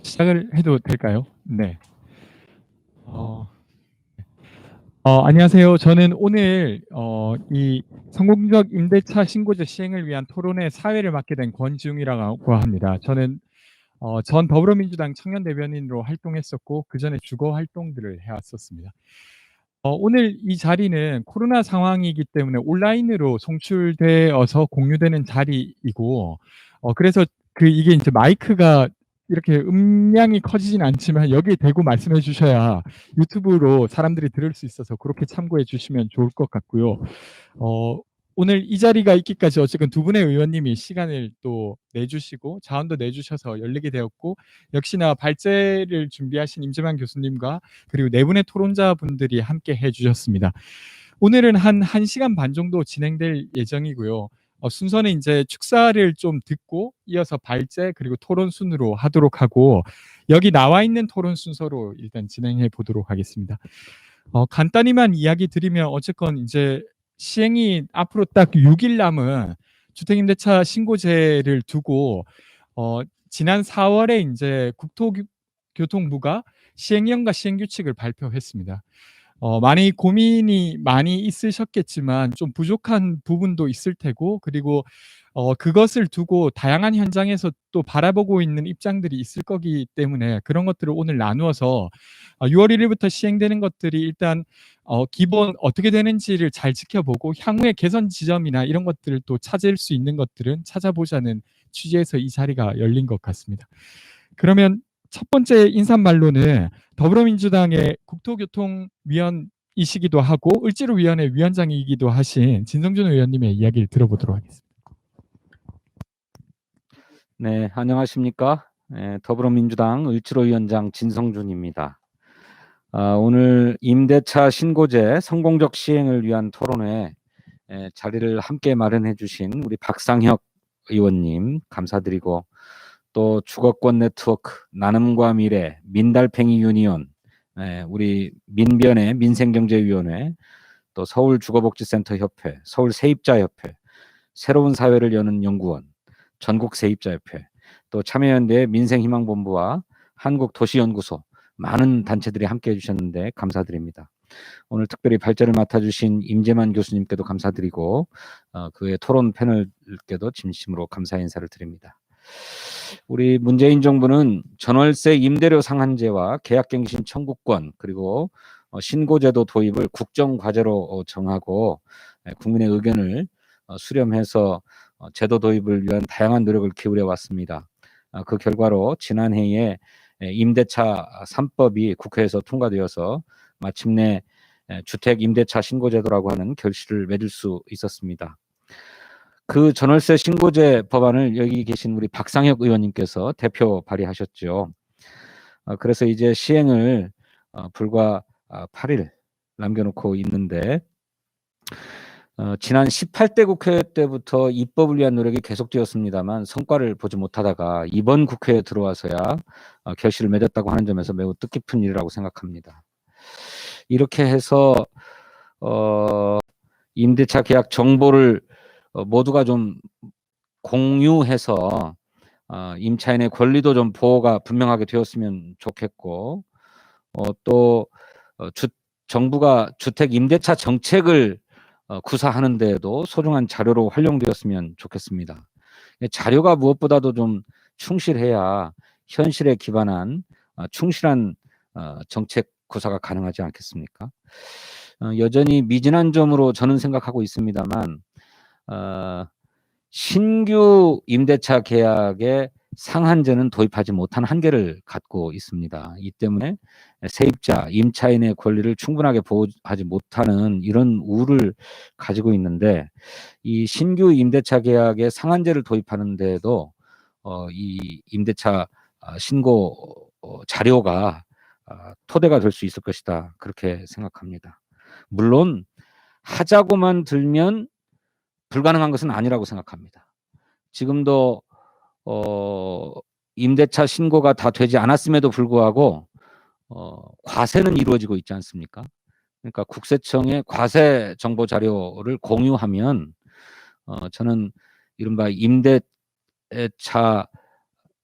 시작을 해도 될까요? 네. 어, 안녕하세요. 저는 오늘 이 성공적 임대차 신고제 시행을 위한 토론회 사회를 맡게 된 권지웅이라고 합니다. 저는 전 더불어민주당 청년 대변인으로 활동했었고 그 전에 주거 활동들을 해왔었습니다. 오늘 이 자리는 코로나 상황이기 때문에 온라인으로 송출되어서 공유되는 자리이고, 그래서 이게 이제 마이크가 이렇게 음량이 커지진 않지만 여기에 대고 말씀해 주셔야 유튜브로 사람들이 들을 수 있어서 그렇게 참고해 주시면 좋을 것 같고요. 어, 오늘 이 자리가 있기까지 어쨌든 두 분의 의원님이 시간을 또 내주시고 자원도 내주셔서 열리게 되었고, 역시나 발제를 준비하신 임재만 교수님과 그리고 네 분의 토론자분들이 함께 해주셨습니다. 오늘은 한 1시간 반 정도 진행될 예정이고요. 순서는 이제 축사를 좀 듣고 이어서 발제 그리고 토론 순으로 하도록 하고, 여기 나와 있는 토론 순서로 일단 진행해 보도록 하겠습니다. 간단히만 이야기 드리면 어쨌건 이제 시행이 앞으로 딱 6일 남은 주택임대차 신고제를 두고 지난 4월에 이제 국토교통부가 시행령과 시행규칙을 발표했습니다. 많이 고민이 많이 있으셨겠지만 좀 부족한 부분도 있을 테고, 그리고 그것을 두고 다양한 현장에서 또 바라보고 있는 입장들이 있을 거기 때문에 그런 것들을 오늘 나누어서 6월 1일부터 시행되는 것들이 일단 기본 어떻게 되는지를 잘 지켜보고 향후의 개선 지점이나 이런 것들을 또 찾을 수 있는 것들은 찾아보자는 취지에서 이 자리가 열린 것 같습니다. 그러면 첫 번째 인사말로는 더불어민주당의 국토교통위원이시기도 하고 을지로위원회 위원장이기도 하신 진성준 의원님의 이야기를 들어보도록 하겠습니다. 네, 안녕하십니까? 더불어민주당 을지로위원장 진성준입니다. 오늘 임대차 신고제 성공적 시행을 위한 토론회 자리를 함께 마련해 주신 우리 박상혁 의원님 감사드리고, 또 주거권 네트워크, 나눔과 미래, 민달팽이 유니온, 우리 민변의 민생경제위원회, 또 서울주거복지센터 협회, 서울세입자협회, 새로운 사회를 여는 연구원, 전국세입자협회, 또 참여연대 민생희망본부와 한국도시연구소, 많은 단체들이 함께해 주셨는데 감사드립니다. 오늘 특별히 발제를 맡아주신 임재만 교수님께도 감사드리고, 그의 토론 패널께도 진심으로 감사 인사를 드립니다. 우리 문재인 정부는 전월세 임대료 상한제와 계약갱신 청구권, 그리고 신고제도 도입을 국정과제로 정하고 국민의 의견을 수렴해서 제도 도입을 위한 다양한 노력을 기울여 왔습니다. 그 결과로 지난해에 임대차 3법이 국회에서 통과되어서 마침내 주택 임대차 신고제도라고 하는 결실을 맺을 수 있었습니다. 그 전월세 신고제 법안을 여기 계신 우리 박상혁 의원님께서 대표 발의하셨죠. 그래서 이제 시행을 불과 8일 남겨놓고 있는데, 지난 18대 국회 때부터 입법을 위한 노력이 계속되었습니다만 성과를 보지 못하다가 이번 국회에 들어와서야 결실을 맺었다고 하는 점에서 매우 뜻깊은 일이라고 생각합니다. 이렇게 해서 임대차 계약 정보를 모두가 좀 공유해서 임차인의 권리도 좀 보호가 분명하게 되었으면 좋겠고, 또 정부가 주택 임대차 정책을 구사하는 데에도 소중한 자료로 활용되었으면 좋겠습니다. 자료가 무엇보다도 좀 충실해야 현실에 기반한 충실한 정책 구사가 가능하지 않겠습니까? 여전히 미진한 점으로 저는 생각하고 있습니다만, 신규 임대차 계약에 상한제는 도입하지 못한 한계를 갖고 있습니다. 이 때문에 세입자, 임차인의 권리를 충분하게 보호하지 못하는 이런 우를 가지고 있는데, 이 신규 임대차 계약에 상한제를 도입하는 데에도 이 임대차 신고 자료가 토대가 될 수 있을 것이다, 그렇게 생각합니다. 물론 하자고만 들면 불가능한 것은 아니라고 생각합니다. 지금도 임대차 신고가 다 되지 않았음에도 불구하고 과세는 이루어지고 있지 않습니까? 그러니까 국세청에 과세 정보 자료를 공유하면 저는 이른바 임대차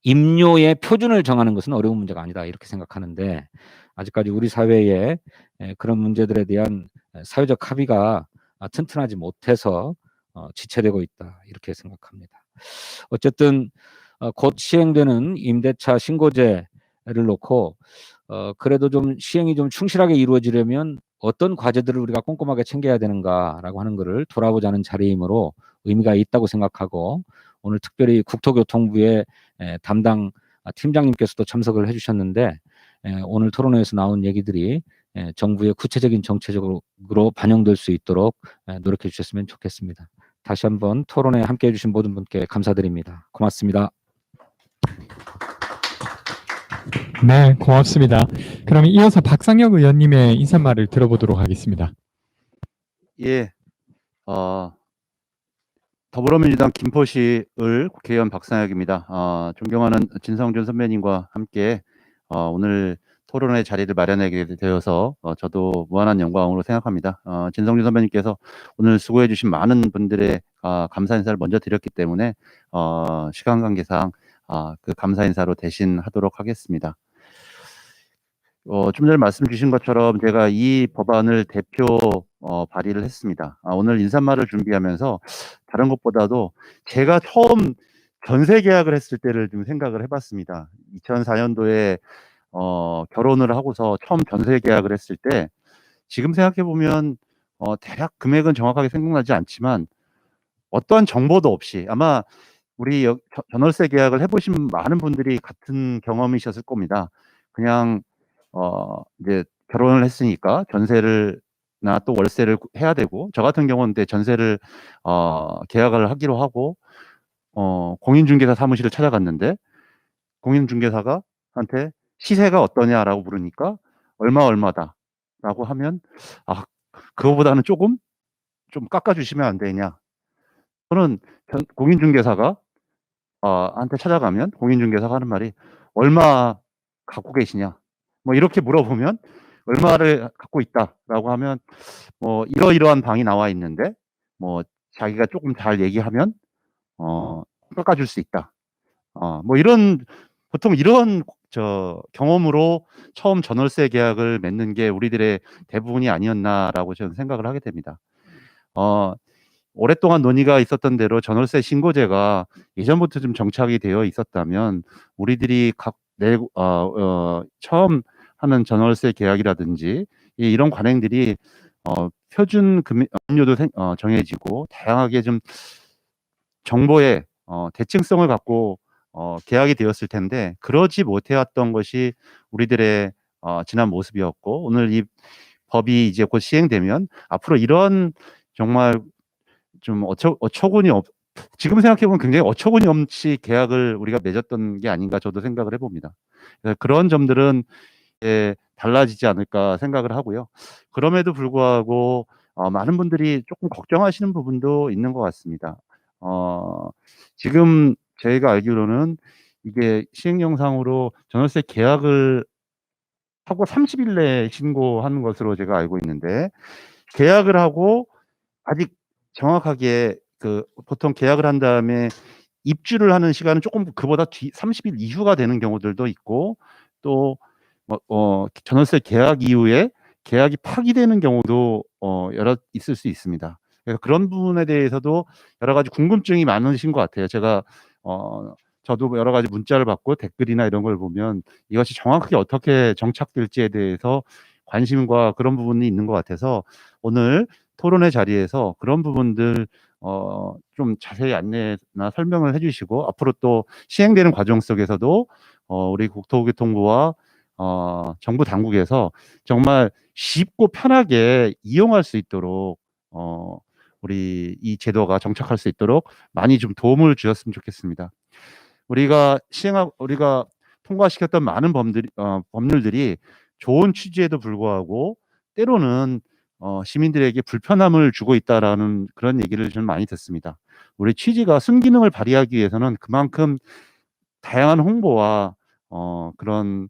임료의 표준을 정하는 것은 어려운 문제가 아니다 이렇게 생각하는데 아직까지 우리 사회에 그런 문제들에 대한 사회적 합의가 튼튼하지 못해서 지체되고 있다 이렇게 생각합니다. 어쨌든 곧 시행되는 임대차 신고제를 놓고 그래도 좀 시행이 좀 충실하게 이루어지려면 어떤 과제들을 우리가 꼼꼼하게 챙겨야 되는가라고 하는 것을 돌아보자는 자리이므로 의미가 있다고 생각하고 오늘 특별히 국토교통부의 담당 팀장님께서도 참석을 해주셨는데 오늘 토론회에서 나온 얘기들이 정부의 구체적인 정책적으로 반영될 수 있도록 노력해 주셨으면 좋겠습니다. 다시 한번 토론회에 함께해 주신 모든 분께 감사드립니다. 고맙습니다. 네, 고맙습니다. 그럼 이어서 박상혁 의원님의 인사말을 들어보도록 하겠습니다. 예, 더불어민주당 김포시을 국회의원 박상혁입니다. 존경하는 진성준 선배님과 함께 오늘 토론회 자리를 마련하게 되어서 저도 무한한 영광으로 생각합니다. 진성준 선배님께서 오늘 수고해 주신 많은 분들의 감사 인사를 먼저 드렸기 때문에 시간 관계상 그 감사 인사로 대신하도록 하겠습니다. 좀 전에 말씀 주신 것처럼 제가 이 법안을 대표 발의를 했습니다. 오늘 인사말을 준비하면서 다른 것보다도 제가 처음 전세 계약을 했을 때를 좀 생각을 해봤습니다. 2004년도에 결혼을 하고서 처음 전세 계약을 했을 때 지금 생각해 보면 대략 금액은 정확하게 생각나지 않지만 어떠한 정보도 없이 아마 우리 전월세 계약을 해보신 많은 분들이 같은 경험이셨을 겁니다. 그냥 이제 결혼을 했으니까 전세를 나 또 월세를 해야 되고 저 같은 경우는 이제 전세를 계약을 하기로 하고 공인중개사 사무실을 찾아갔는데 공인중개사가 한테 시세가 어떠냐라고 물으니까 얼마다라고 하면 그거보다는 조금 좀 깎아주시면 안 되냐. 저는 공인중개사가 한테 찾아가면 공인중개사가 하는 말이 얼마 갖고 계시냐 뭐 이렇게 물어보면 얼마를 갖고 있다라고 하면 뭐 이러이러한 방이 나와 있는데 뭐 자기가 조금 잘 얘기하면 깎아줄 수 있다. 뭐 이런 보통 이런 경험으로 처음 전월세 계약을 맺는 게 우리들의 대부분이 아니었나라고 저는 생각을 하게 됩니다. 오랫동안 논의가 있었던 대로 전월세 신고제가 예전부터 좀 정착이 되어 있었다면 우리들이 처음 하는 전월세 계약이라든지 이런 관행들이 표준 금융료도 정해지고 다양하게 좀 정보의 대칭성을 갖고 계약이 되었을 텐데 그러지 못해왔던 것이 우리들의 지난 모습이었고 오늘 이 법이 이제 곧 시행되면 앞으로 이런 정말 좀 어처구니 지금 생각해보면 굉장히 어처구니 없이 계약을 우리가 맺었던 게 아닌가 저도 생각을 해봅니다. 그런 점들은 달라지지 않을까 생각을 하고요. 그럼에도 불구하고 많은 분들이 조금 걱정하시는 부분도 있는 것 같습니다. 지금 저희가 알기로는 이게 시행령상으로 전월세 계약을 하고 30일 내에 신고하는 것으로 제가 알고 있는데 계약을 하고 아직 정확하게 보통 계약을 한 다음에 입주를 하는 시간은 조금 그보다 30일 이후가 되는 경우들도 있고 또 전월세 계약 이후에 계약이 파기되는 경우도 여러 있을 수 있습니다. 그래서 그런 부분에 대해서도 여러 가지 궁금증이 많으신 것 같아요. 제가 저도 여러 가지 문자를 받고 댓글이나 이런 걸 보면 이것이 정확하게 어떻게 정착될지에 대해서 관심과 그런 부분이 있는 것 같아서 오늘 토론회 자리에서 그런 부분들 좀 자세히 안내나 설명을 해주시고 앞으로 또 시행되는 과정 속에서도 우리 국토교통부와 정부 당국에서 정말 쉽고 편하게 이용할 수 있도록 우리 이 제도가 정착할 수 있도록 많이 좀 도움을 주셨으면 좋겠습니다. 우리가 통과시켰던 많은 법률들이 좋은 취지에도 불구하고 때로는 시민들에게 불편함을 주고 있다라는 그런 얘기를 좀 많이 듣습니다. 우리 취지가 순기능을 발휘하기 위해서는 그만큼 다양한 홍보와 그런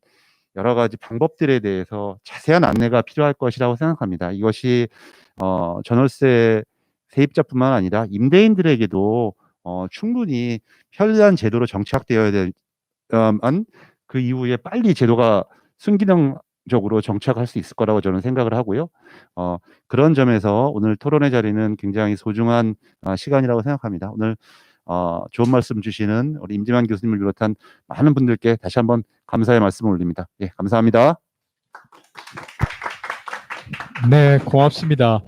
여러 가지 방법들에 대해서 자세한 안내가 필요할 것이라고 생각합니다. 이것이 전월세 세입자뿐만 아니라 임대인들에게도 충분히 편리한 제도로 정착되어야 그 이후에 빨리 제도가 순기능적으로 정착할 수 있을 거라고 저는 생각을 하고요. 그런 점에서 오늘 토론의 자리는 굉장히 소중한 시간이라고 생각합니다. 오늘 좋은 말씀 주시는 우리 임진환 교수님을 비롯한 많은 분들께 다시 한번 감사의 말씀을 올립니다. 예, 감사합니다. 네, 고맙습니다.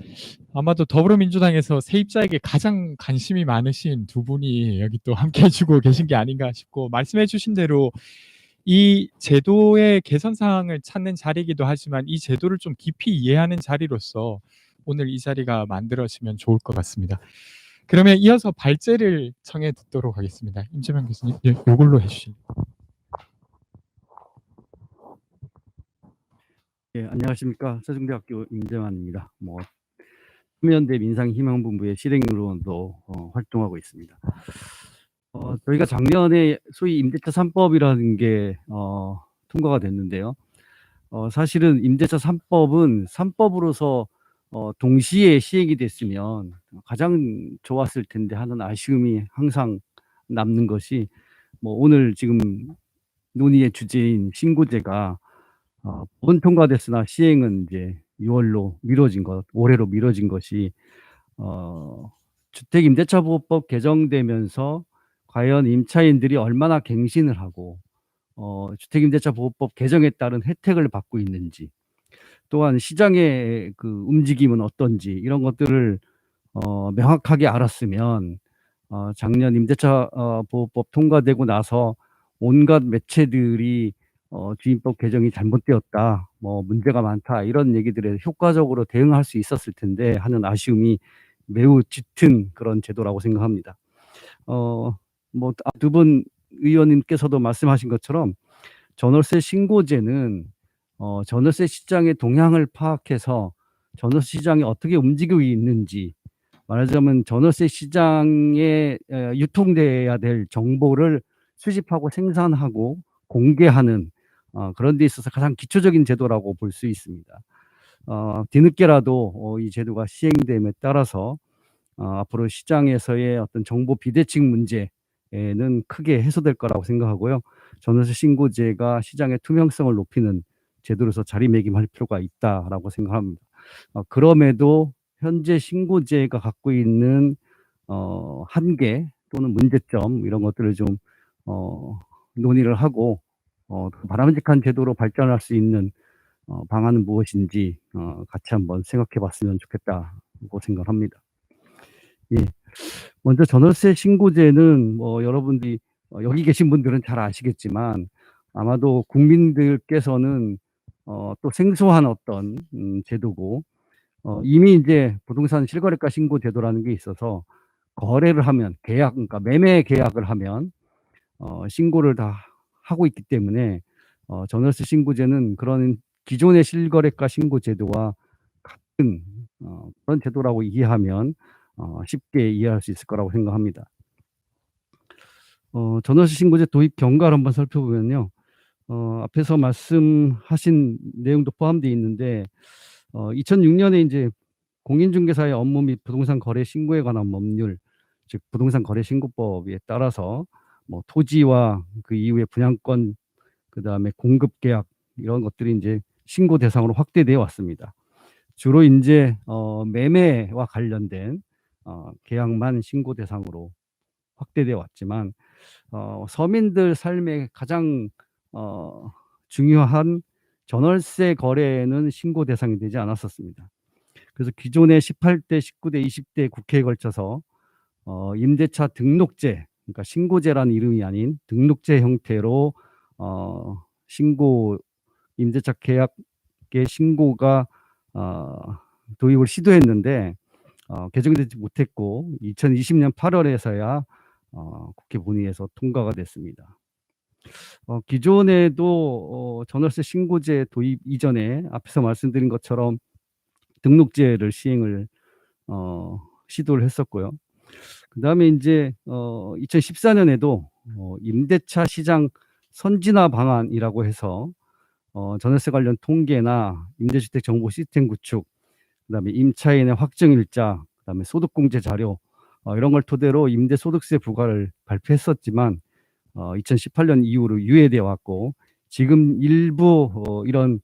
아마도 더불어민주당에서 세입자에게 가장 관심이 많으신 두 분이 여기 또 함께 해주고 계신 게 아닌가 싶고, 말씀해 주신 대로 이 제도의 개선 사항을 찾는 자리이기도 하지만 이 제도를 좀 깊이 이해하는 자리로서 오늘 이 자리가 만들어지면 좋을 것 같습니다. 그러면 이어서 발제를 청해 듣도록 하겠습니다. 임재명 교수님, 예, 이걸로 해주시죠. 예, 안녕하십니까. 세종대학교 임재만입니다. 수면대 민상희망본부의 실행으로도 활동하고 있습니다. 저희가 작년에 소위 임대차 3법이라는 게 통과가 됐는데요. 사실은 임대차 3법은 3법으로서 동시에 시행이 됐으면 가장 좋았을 텐데 하는 아쉬움이 항상 남는 것이, 오늘 지금 논의의 주제인 신고제가 본 통과됐으나 시행은 이제 6월로 미뤄진 것, 올해로 미뤄진 것이 주택임대차보호법 개정되면서 과연 임차인들이 얼마나 갱신을 하고 주택임대차보호법 개정에 따른 혜택을 받고 있는지, 또한 시장의 그 움직임은 어떤지, 이런 것들을 명확하게 알았으면 작년 임대차 보호법 통과되고 나서 온갖 매체들이 주임법 개정이 잘못되었다, 문제가 많다, 이런 얘기들에 효과적으로 대응할 수 있었을 텐데 하는 아쉬움이 매우 짙은 그런 제도라고 생각합니다. 두 분 의원님께서도 말씀하신 것처럼 전월세 신고제는 전월세 시장의 동향을 파악해서 전월세 시장이 어떻게 움직이고 있는지, 말하자면 전월세 시장에 유통돼야 될 정보를 수집하고 생산하고 공개하는 그런 데 있어서 가장 기초적인 제도라고 볼 수 있습니다. 뒤늦게라도 이 제도가 시행됨에 따라서 앞으로 시장에서의 어떤 정보 비대칭 문제는 크게 해소될 거라고 생각하고요. 전월세 신고제가 시장의 투명성을 높이는 제도로서 자리매김할 필요가 있다라고 생각합니다. 그럼에도 현재 신고제가 갖고 있는 한계 또는 문제점, 이런 것들을 좀 논의를 하고 바람직한 제도로 발전할 수 있는 방안은 무엇인지 같이 한번 생각해 봤으면 좋겠다고 생각합니다. 예. 먼저 전월세 신고제는 여러분들이 여기 계신 분들은 잘 아시겠지만 아마도 국민들께서는 또 생소한 어떤 제도고, 이미 이제 부동산 실거래가 신고 제도라는 게 있어서 거래를 하면 그러니까 매매 계약을 하면 신고를 다 하고 있기 때문에 전월세 신고제는 그런 기존의 실거래가 신고 제도와 같은 그런 제도라고 이해하면 쉽게 이해할 수 있을 거라고 생각합니다. 전월세 신고제 도입 경과를 한번 살펴보면요. 앞에서 말씀하신 내용도 포함되어 있는데 2006년에 이제 공인중개사의 업무 및 부동산 거래 신고에 관한 법률, 즉 부동산 거래 신고법에 따라서 토지와 그 이후에 분양권, 그다음에 공급 계약, 이런 것들이 이제 신고 대상으로 확대되어 왔습니다. 주로 이제 매매와 관련된 계약만 신고 대상으로 확대되어 왔지만 서민들 삶에 가장 중요한 전월세 거래는 신고 대상이 되지 않았었습니다. 그래서 기존의 18대, 19대, 20대 국회에 걸쳐서 임대차 등록제, 그러니까 신고제라는 이름이 아닌 등록제 형태로 신고, 임대차 계약의 신고가 도입을 시도했는데 개정되지 못했고 2020년 8월에서야 국회 본회의에서 통과가 됐습니다. 기존에도 전월세 신고제 도입 이전에 앞에서 말씀드린 것처럼 등록제를 시행을 시도를 했었고요. 그다음에 이제 2014년에도 임대차 시장 선진화 방안이라고 해서 전월세 관련 통계나 임대주택 정보 시스템 구축, 그다음에 임차인의 확정 일자, 그다음에 소득공제 자료, 이런 걸 토대로 임대소득세 부과를 발표했었지만 2018년 이후로 유예되어 왔고 지금 일부 이런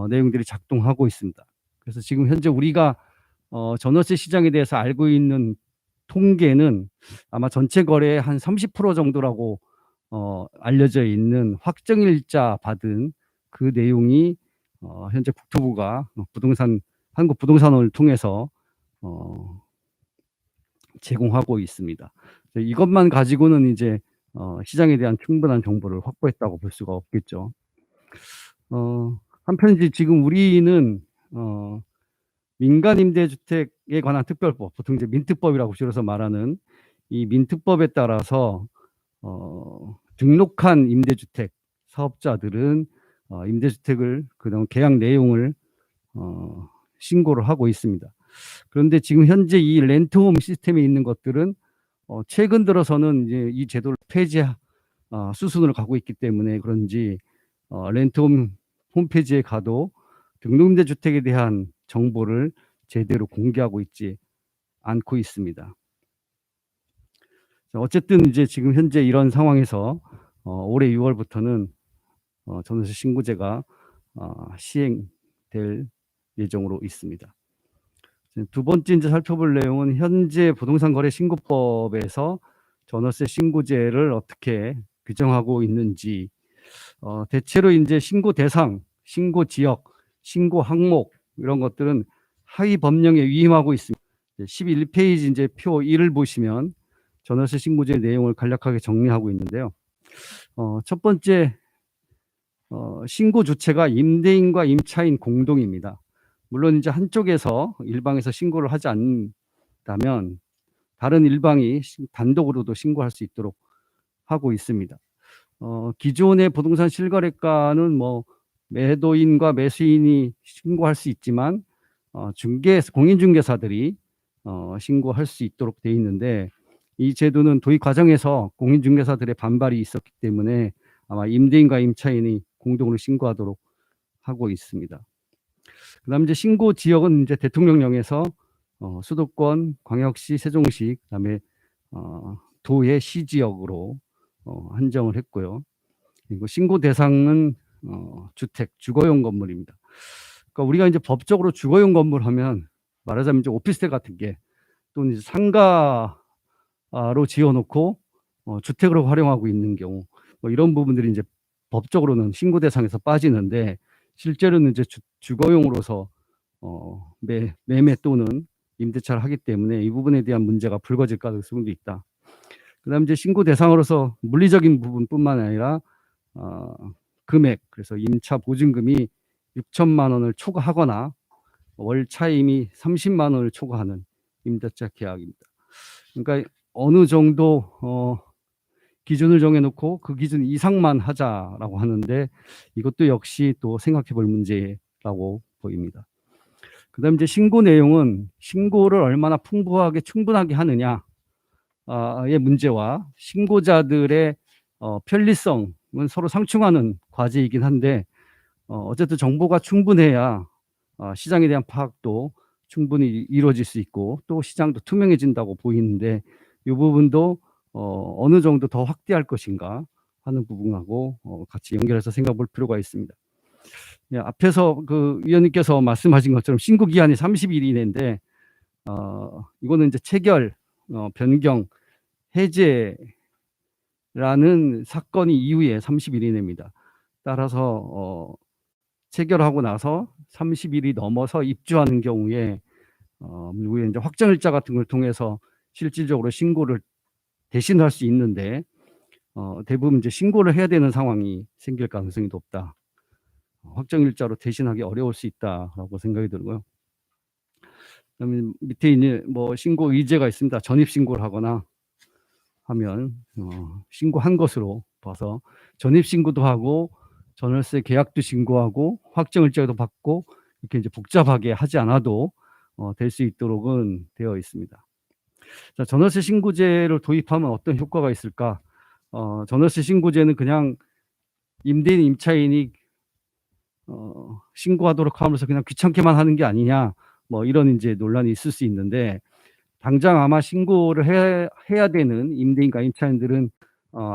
내용들이 작동하고 있습니다. 그래서 지금 현재 우리가 전월세 시장에 대해서 알고 있는 통계는 아마 전체 거래의 한 30% 정도라고 알려져 있는 확정일자 받은 그 내용이 현재 국토부가 한국부동산원을 통해서 제공하고 있습니다. 이것만 가지고는 이제 시장에 대한 충분한 정보를 확보했다고 볼 수가 없겠죠. 한편 이제 지금 우리는 민간 임대주택에 관한 특별법, 보통 이제 민특법이라고 줄여서 말하는 이 민특법에 따라서 등록한 임대주택 사업자들은 임대주택을 그동안 계약 내용을 신고를 하고 있습니다. 그런데 지금 현재 이 렌트홈 시스템에 있는 것들은 최근 들어서는 이제 이 제도를 폐지 수순으로 가고 있기 때문에 그런지 렌트홈 홈페이지에 가도 등록임대주택에 대한 정보를 제대로 공개하고 있지 않고 있습니다. 어쨌든 이제 지금 현재 이런 상황에서 올해 6월부터는 전월세 신고제가 시행될 예정으로 있습니다. 두 번째 이제 살펴볼 내용은 현재 부동산 거래 신고법에서 전월세 신고제를 어떻게 규정하고 있는지, 대체로 이제 신고 대상, 신고 지역, 신고 항목 이런 것들은 하위 법령에 위임하고 있습니다. 11페이지 이제 표 1을 보시면 전월세 신고제 내용을 간략하게 정리하고 있는데요. 첫 번째 신고 주체가 임대인과 임차인 공동입니다. 물론 이제 한쪽에서 일방에서 신고를 하지 않는다면 다른 일방이 단독으로도 신고할 수 있도록 하고 있습니다. 기존의 부동산 실거래가는 뭐 매도인과 매수인이 신고할 수 있지만 공인중개사들이 신고할 수 있도록 돼 있는데 이 제도는 도입 과정에서 공인중개사들의 반발이 있었기 때문에 아마 임대인과 임차인이 공동으로 신고하도록 하고 있습니다. 그다음 이제 신고 지역은 이제 대통령령에서 수도권, 광역시, 세종시, 그다음에 도의 시지역으로 한정을 했고요. 그리고 신고 대상은 주택, 주거용 건물입니다. 그러니까 우리가 이제 법적으로 주거용 건물 하면 말하자면 이제 오피스텔 같은 게 또는 이제 상가로 지어놓고 주택으로 활용하고 있는 경우 뭐 이런 부분들이 이제 법적으로는 신고 대상에서 빠지는데 실제로는 이제 주거용으로서 매매 또는 임대차를 하기 때문에 이 부분에 대한 문제가 불거질 가능성도 있다. 그다음 이제 신고 대상으로서 물리적인 부분뿐만 아니라 금액, 그래서 임차 보증금이 6천만 원을 초과하거나 월 차임이 30만 원을 초과하는 임대차 계약입니다. 그러니까 어느 정도 기준을 정해놓고 그 기준 이상만 하자라고 하는데 이것도 역시 또 생각해 볼 문제라고 보입니다. 그다음 이제 신고 내용은 신고를 얼마나 풍부하게 충분하게 하느냐의 문제와 신고자들의 편리성은 서로 상충하는 과제이긴 한데 어쨌든 정보가 충분해야 시장에 대한 파악도 충분히 이루어질 수 있고 또 시장도 투명해진다고 보이는데 이 부분도 어느 정도 더 확대할 것인가 하는 부분하고 같이 연결해서 생각해 볼 필요가 있습니다. 예, 앞에서 그 위원님께서 말씀하신 것처럼 신고 기한이 30일 이내인데 이거는 이제 체결, 변경, 해제라는 사건이 이후에 30일 이내입니다. 따라서 체결하고 나서 30일이 넘어서 입주하는 경우에 우리 이제 확정일자 같은 걸 통해서 실질적으로 신고를 대신할 수 있는데 대부분 이제 신고를 해야 되는 상황이 생길 가능성이 높다. 확정일자로 대신하기 어려울 수 있다라고 생각이 들고요. 그다음에 밑에 이제 뭐 신고 의제가 있습니다. 전입 신고를 하거나 하면 신고한 것으로 봐서 전입 신고도 하고 전월세 계약도 신고하고 확정일자도 받고 이렇게 이제 복잡하게 하지 않아도 될 수 있도록은 되어 있습니다. 자, 전월세 신고제를 도입하면 어떤 효과가 있을까? 전월세 신고제는 그냥 임대인, 임차인이 신고하도록 하면서 그냥 귀찮게만 하는 게 아니냐, 뭐 이런 이제 논란이 있을 수 있는데 당장 아마 신고를 해야 되는 임대인과 임차인들은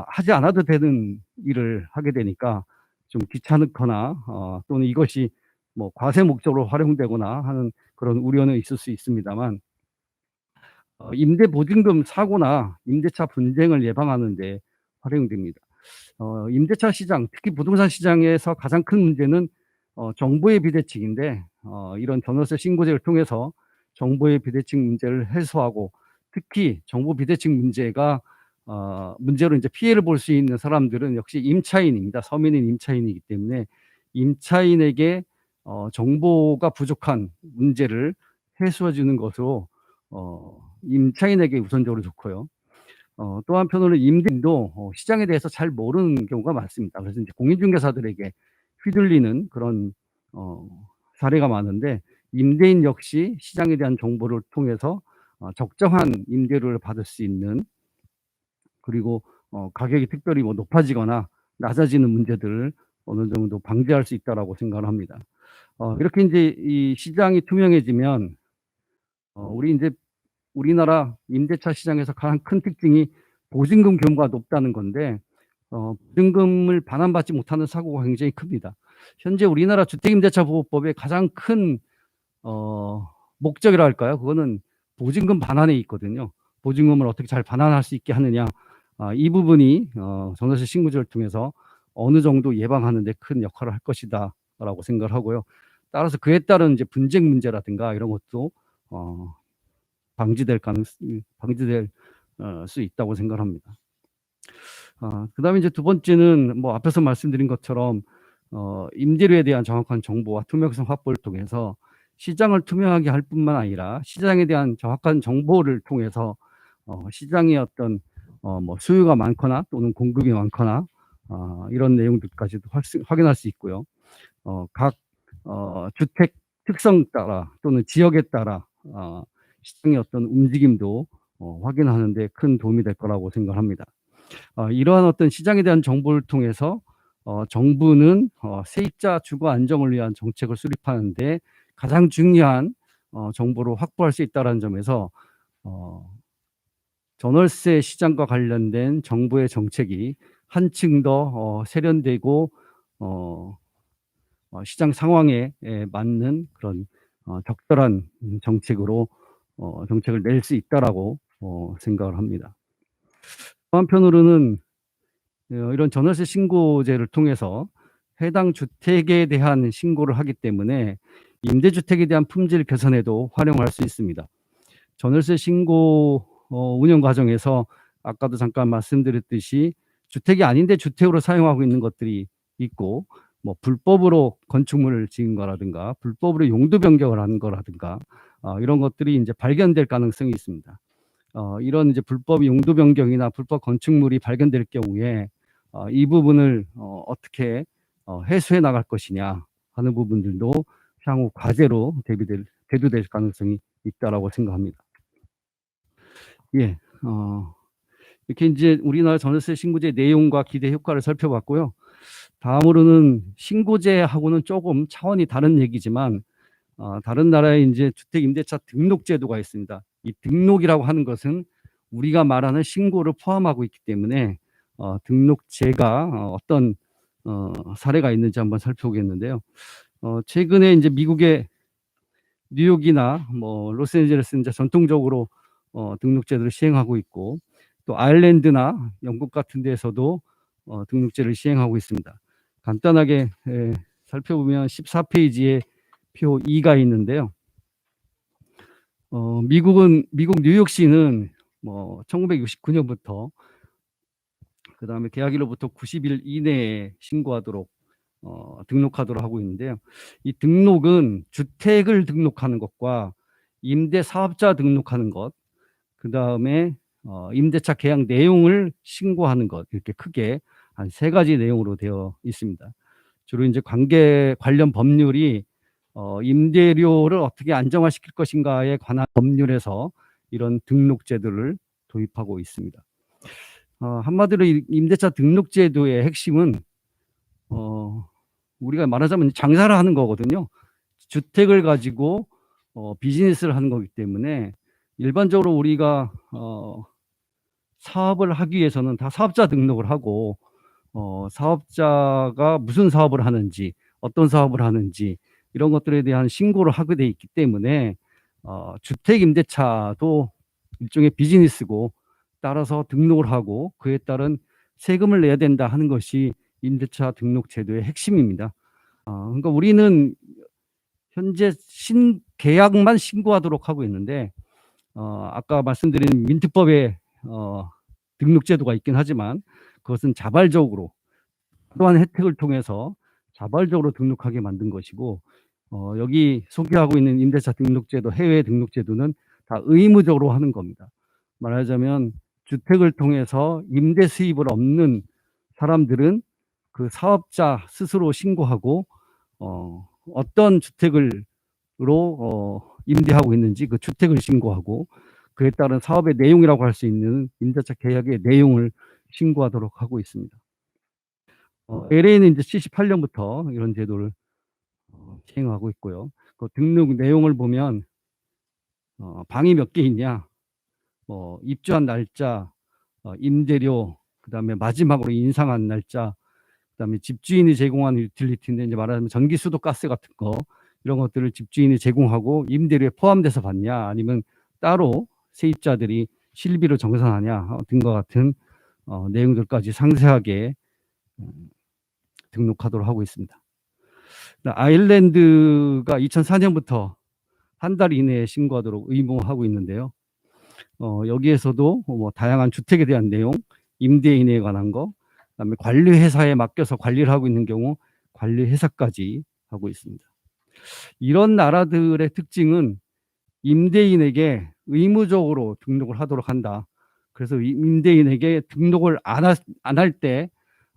하지 않아도 되는 일을 하게 되니까 좀 귀찮거나 또는 이것이 뭐 과세 목적으로 활용되거나 하는 그런 우려는 있을 수 있습니다만, 임대보증금 사고나 임대차 분쟁을 예방하는 데 활용됩니다. 임대차 시장, 특히 부동산 시장에서 가장 큰 문제는 정보의 비대칭인데, 이런 전월세 신고제를 통해서 정보의 비대칭 문제를 해소하고, 특히 정보 비대칭 문제가 문제로 이제 피해를 볼 수 있는 사람들은 역시 임차인입니다. 서민인 임차인이기 때문에 임차인에게 정보가 부족한 문제를 해소해 주는 것으로 임차인에게 우선적으로 좋고요. 또 한편으로는 임대인도 시장에 대해서 잘 모르는 경우가 많습니다. 그래서 이제 공인중개사들에게 휘둘리는 그런 사례가 많은데, 임대인 역시 시장에 대한 정보를 통해서 적정한 임대료를 받을 수 있는, 그리고 가격이 특별히 뭐 높아지거나 낮아지는 문제들을 어느 정도 방지할 수 있다라고 생각을 합니다. 이렇게 이제 이 시장이 투명해지면 우리나라 임대차 시장에서 가장 큰 특징이 보증금 규모가 높다는 건데, 보증금을 반환받지 못하는 사고가 굉장히 큽니다. 현재 우리나라 주택임대차보호법의 가장 큰 목적이라 할까요? 그거는 보증금 반환에 있거든요. 보증금을 어떻게 잘 반환할 수 있게 하느냐, 이 부분이 전월세 신고제를 통해서 어느 정도 예방하는 데 큰 역할을 할 것이다 라고 생각을 하고요. 따라서 그에 따른 이제 분쟁 문제라든가 이런 것도 방지될 수 있다고 생각합니다. 그다음에 이제 두 번째는 뭐 앞에서 말씀드린 것처럼 임대료에 대한 정확한 정보와 투명성 확보를 통해서 시장을 투명하게 할 뿐만 아니라 시장에 대한 정확한 정보를 통해서 시장의 어떤 뭐 수요가 많거나 또는 공급이 많거나 이런 내용들까지도 확인할 수 있고요. 각 주택 특성 따라 또는 지역에 따라 시장의 어떤 움직임도 확인하는 데 큰 도움이 될 거라고 생각합니다. 이러한 어떤 시장에 대한 정보를 통해서 정부는 세입자 주거 안정을 위한 정책을 수립하는 데 가장 중요한 정보를 확보할 수 있다는 점에서 전월세 시장과 관련된 정부의 정책이 한층 더 세련되고 시장 상황에 맞는 그런 적절한 정책을 낼 수 있다라고 생각을 합니다. 또 한편으로는 이런 전월세 신고제를 통해서 해당 주택에 대한 신고를 하기 때문에 임대주택에 대한 품질 개선에도 활용할 수 있습니다. 전월세 신고 운영 과정에서 아까도 잠깐 말씀드렸듯이 주택이 아닌데 주택으로 사용하고 있는 것들이 있고, 뭐 불법으로 건축물을 지은 거라든가 불법으로 용도 변경을 한 거라든가 이런 것들이 이제 발견될 가능성이 있습니다. 이런 이제 불법 용도 변경이나 불법 건축물이 발견될 경우에 이 부분을 어떻게 해소해 나갈 것이냐 하는 부분들도 향후 과제로 대두될 가능성이 있다라고 생각합니다. 예, 이렇게 이제 우리나라 전월세 신고제 내용과 기대 효과를 살펴봤고요. 다음으로는 신고제하고는 조금 차원이 다른 얘기지만 다른 나라의 이제 주택 임대차 등록 제도가 있습니다. 이 등록이라고 하는 것은 우리가 말하는 신고를 포함하고 있기 때문에 등록제가 어떤 사례가 있는지 한번 살펴보겠는데요. 최근에 이제 미국의 뉴욕이나 뭐 로스앤젤레스는 이제 전통적으로 등록제도를 시행하고 있고, 또 아일랜드나 영국 같은 데에서도 등록제를 시행하고 있습니다. 간단하게 살펴보면 14페이지에 표 2가 있는데요. 미국 뉴욕시는 뭐 1969년부터 그 다음에 계약일로부터 90일 이내에 신고하도록 등록하도록 하고 있는데요. 이 등록은 주택을 등록하는 것과 임대 사업자 등록하는 것, 그 다음에 임대차 계약 내용을 신고하는 것, 이렇게 크게 한 3가지 내용으로 되어 있습니다. 주로 이제 관련 법률이 임대료를 어떻게 안정화시킬 것인가에 관한 법률에서 이런 등록제도를 도입하고 있습니다. 한마디로 임대차 등록제도의 핵심은 우리가 말하자면 장사를 하는 거거든요. 주택을 가지고 비즈니스를 하는 거기 때문에 일반적으로 우리가 사업을 하기 위해서는 다 사업자 등록을 하고 사업자가 무슨 사업을 하는지, 어떤 사업을 하는지 이런 것들에 대한 신고를 하게 돼 있기 때문에 주택 임대차도 일종의 비즈니스고 따라서 등록을 하고 그에 따른 세금을 내야 된다 하는 것이 임대차 등록 제도의 핵심입니다. 그러니까 우리는 현재 계약만 신고하도록 하고 있는데 아까 말씀드린 민특법에 등록 제도가 있긴 하지만 그것은 자발적으로 또한 혜택을 통해서 자발적으로 등록하게 만든 것이고 여기 소개하고 있는 임대차 등록제도, 해외 등록제도는 다 의무적으로 하는 겁니다. 말하자면 주택을 통해서 임대 수입을 얻는 사람들은 그 사업자 스스로 신고하고 어떤 주택으로 임대하고 있는지 그 주택을 신고하고 그에 따른 사업의 내용이라고 할 수 있는 임대차 계약의 내용을 신고하도록 하고 있습니다. LA는 이제 78년부터 이런 제도를 시행하고 있고요. 그 등록 내용을 보면 방이 몇 개 있냐, 입주한 날짜, 임대료, 그다음에 마지막으로 인상한 날짜, 그다음에 집주인이 제공한 유틸리티인데 이제 말하자면 전기, 수도, 가스 같은 거 이런 것들을 집주인이 제공하고 임대료에 포함돼서 받냐, 아니면 따로 세입자들이 실비로 정산하냐 등과 같은 내용들까지 상세하게 등록하도록 하고 있습니다. 아일랜드가 2004년부터 한 달 이내에 신고하도록 의무하고 있는데요. 여기에서도 뭐 다양한 주택에 대한 내용, 임대인에 관한 거, 그다음에 관리회사에 맡겨서 관리를 하고 있는 경우 관리회사까지 하고 있습니다. 이런 나라들의 특징은 임대인에게 의무적으로 등록을 하도록 한다. 그래서 임대인에게 등록을 안 할 때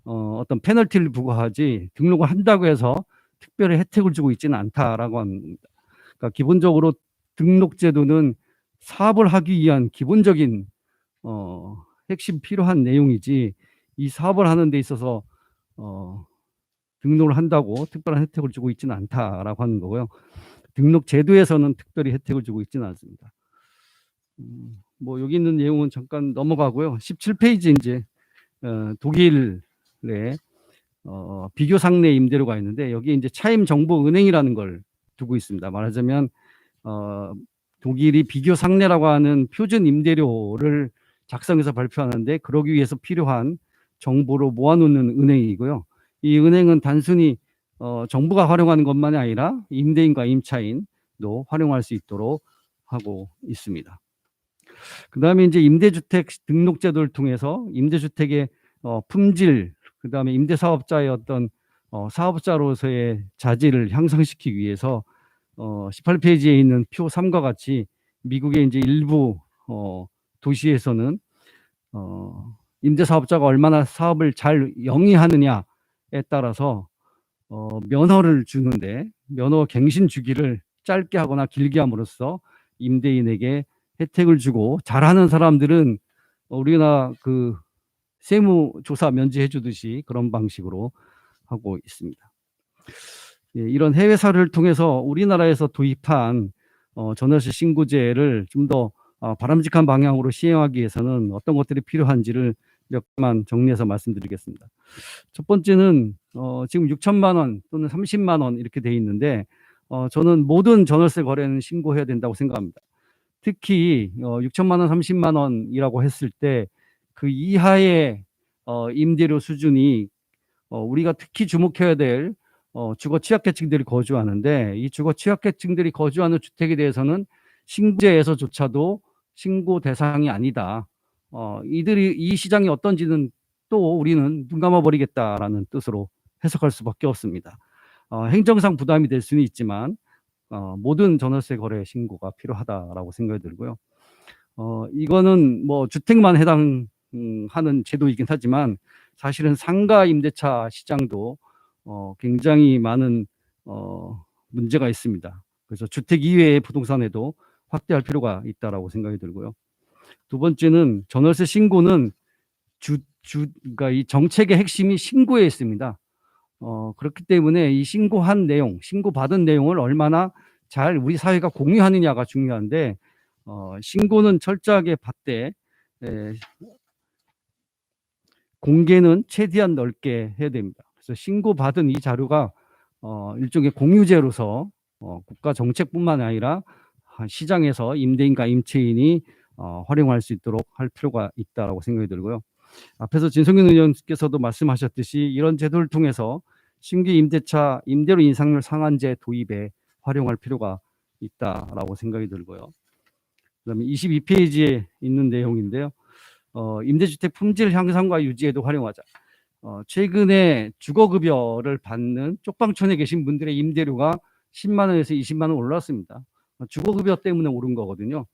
어떤 페널티를 부과하지 등록을 한다고 해서 특별히 혜택을 주고 있지는 않다라고 합니다. 그러니까 기본적으로 등록제도는 사업을 하기 위한 기본적인 핵심 필요한 내용이지 이 사업을 하는 데 있어서 등록을 한다고 특별한 혜택을 주고 있지는 않다라고 하는 거고요. 등록 제도에서는 특별히 혜택을 주고 있지는 않습니다. 뭐 여기 있는 내용은 잠깐 넘어가고요. 17페이지 이제 독일의 비교 상내 임대료가 있는데 여기 이제 차임 정보 은행이라는 걸 두고 있습니다. 말하자면 독일이 비교 상내라고 하는 표준 임대료를 작성해서 발표하는데 그러기 위해서 필요한 정보로 모아놓는 은행이고요. 이 은행은 단순히 정부가 활용하는 것만이 아니라 임대인과 임차인도 활용할 수 있도록 하고 있습니다. 그 다음에 이제 임대주택 등록제도를 통해서 임대주택의 품질, 그 다음에 임대사업자의 어떤 사업자로서의 자질을 향상시키기 위해서 18페이지에 있는 표 3과 같이 미국의 이제 일부 도시에서는 임대사업자가 얼마나 사업을 잘 영위하느냐에 따라서 면허를 주는데 면허 갱신 주기를 짧게 하거나 길게 함으로써 임대인에게 혜택을 주고 잘하는 사람들은 우리나라 그 세무조사 면제해 주듯이 그런 방식으로 하고 있습니다. 예, 이런 해외 사례를 통해서 우리나라에서 도입한 전월세 신고제를 좀 더 바람직한 방향으로 시행하기 위해서는 어떤 것들이 필요한지를 몇 개만 정리해서 말씀드리겠습니다. 첫 번째는 지금 6천만 원 또는 30만 원 이렇게 돼 있는데 저는 모든 전월세 거래는 신고해야 된다고 생각합니다. 특히 6천만 원, 30만 원이라고 했을 때 그 이하의 임대료 수준이 우리가 특히 주목해야 될 주거 취약계층들이 거주하는데 이 주거 취약계층들이 거주하는 주택에 대해서는 신고제에서조차도 신고 대상이 아니다. 이들이 이 시장이 어떤지는 또 우리는 눈 감아버리겠다라는 뜻으로 해석할 수밖에 없습니다. 행정상 부담이 될 수는 있지만 모든 전월세 거래 신고가 필요하다라고 생각이 들고요. 이거는 뭐 주택만 해당하는 제도이긴 하지만 사실은 상가 임대차 시장도 굉장히 많은 문제가 있습니다. 그래서 주택 이외의 부동산에도 확대할 필요가 있다라고 생각이 들고요. 두 번째는 전월세 신고는 그러니까 이 정책의 핵심이 신고에 있습니다. 그렇기 때문에 이 신고한 내용, 신고받은 내용을 얼마나 잘 우리 사회가 공유하느냐가 중요한데 신고는 철저하게 받되 공개는 최대한 넓게 해야 됩니다. 그래서 신고받은 이 자료가 일종의 공유제로서 국가 정책뿐만 아니라 시장에서 임대인과 임차인이 활용할 수 있도록 할 필요가 있다라고 생각이 들고요. 앞에서 진성균 의원께서도 말씀하셨듯이 이런 제도를 통해서 신규 임대차 임대료 인상률 상한제 도입에 활용할 필요가 있다라고 생각이 들고요. 그다음에 22페이지에 있는 내용인데요. 임대주택 품질 향상과 유지에도 활용하자. 최근에 주거급여를 받는 쪽방촌에 계신 분들의 임대료가 10만 원에서 20만 원 올랐습니다. 주거급여 때문에 오른 거거든요.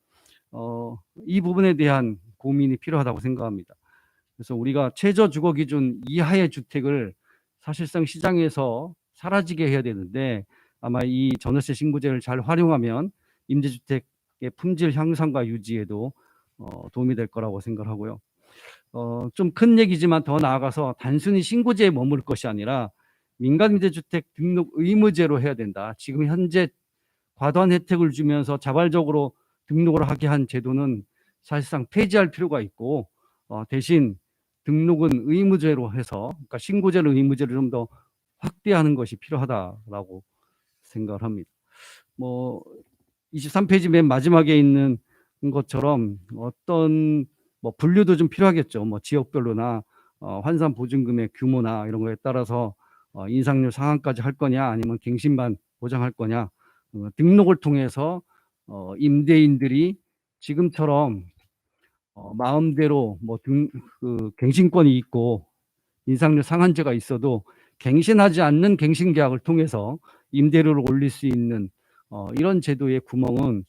이 부분에 대한 고민이 필요하다고 생각합니다. 그래서 우리가 최저 주거 기준 이하의 주택을 사실상 시장에서 사라지게 해야 되는데 아마 이 전월세 신고제를 잘 활용하면 임대주택의 품질 향상과 유지에도 도움이 될 거라고 생각하고요. 좀 큰 얘기지만 더 나아가서 단순히 신고제에 머물 것이 아니라 민간임대주택 등록 의무제로 해야 된다. 지금 현재 과도한 혜택을 주면서 자발적으로 등록을 하게 한 제도는 사실상 폐지할 필요가 있고 대신 등록은 의무제로 해서 그러니까 신고제를 의무제를 좀 더 확대하는 것이 필요하다라고 생각을 합니다. 23페이지 맨 마지막에 있는 것처럼 어떤 분류도 좀 필요하겠죠. 지역별로나 환산 보증금의 규모나 이런 거에 따라서 인상률 상한까지 할 거냐 아니면 갱신만 보장할 거냐 등록을 통해서 임대인들이 지금처럼 마음대로 갱신권이 있고 인상률 상한제가 있어도 갱신하지 않는 갱신 계약을 통해서 임대료를 올릴 수 있는 이런 제도의 구멍은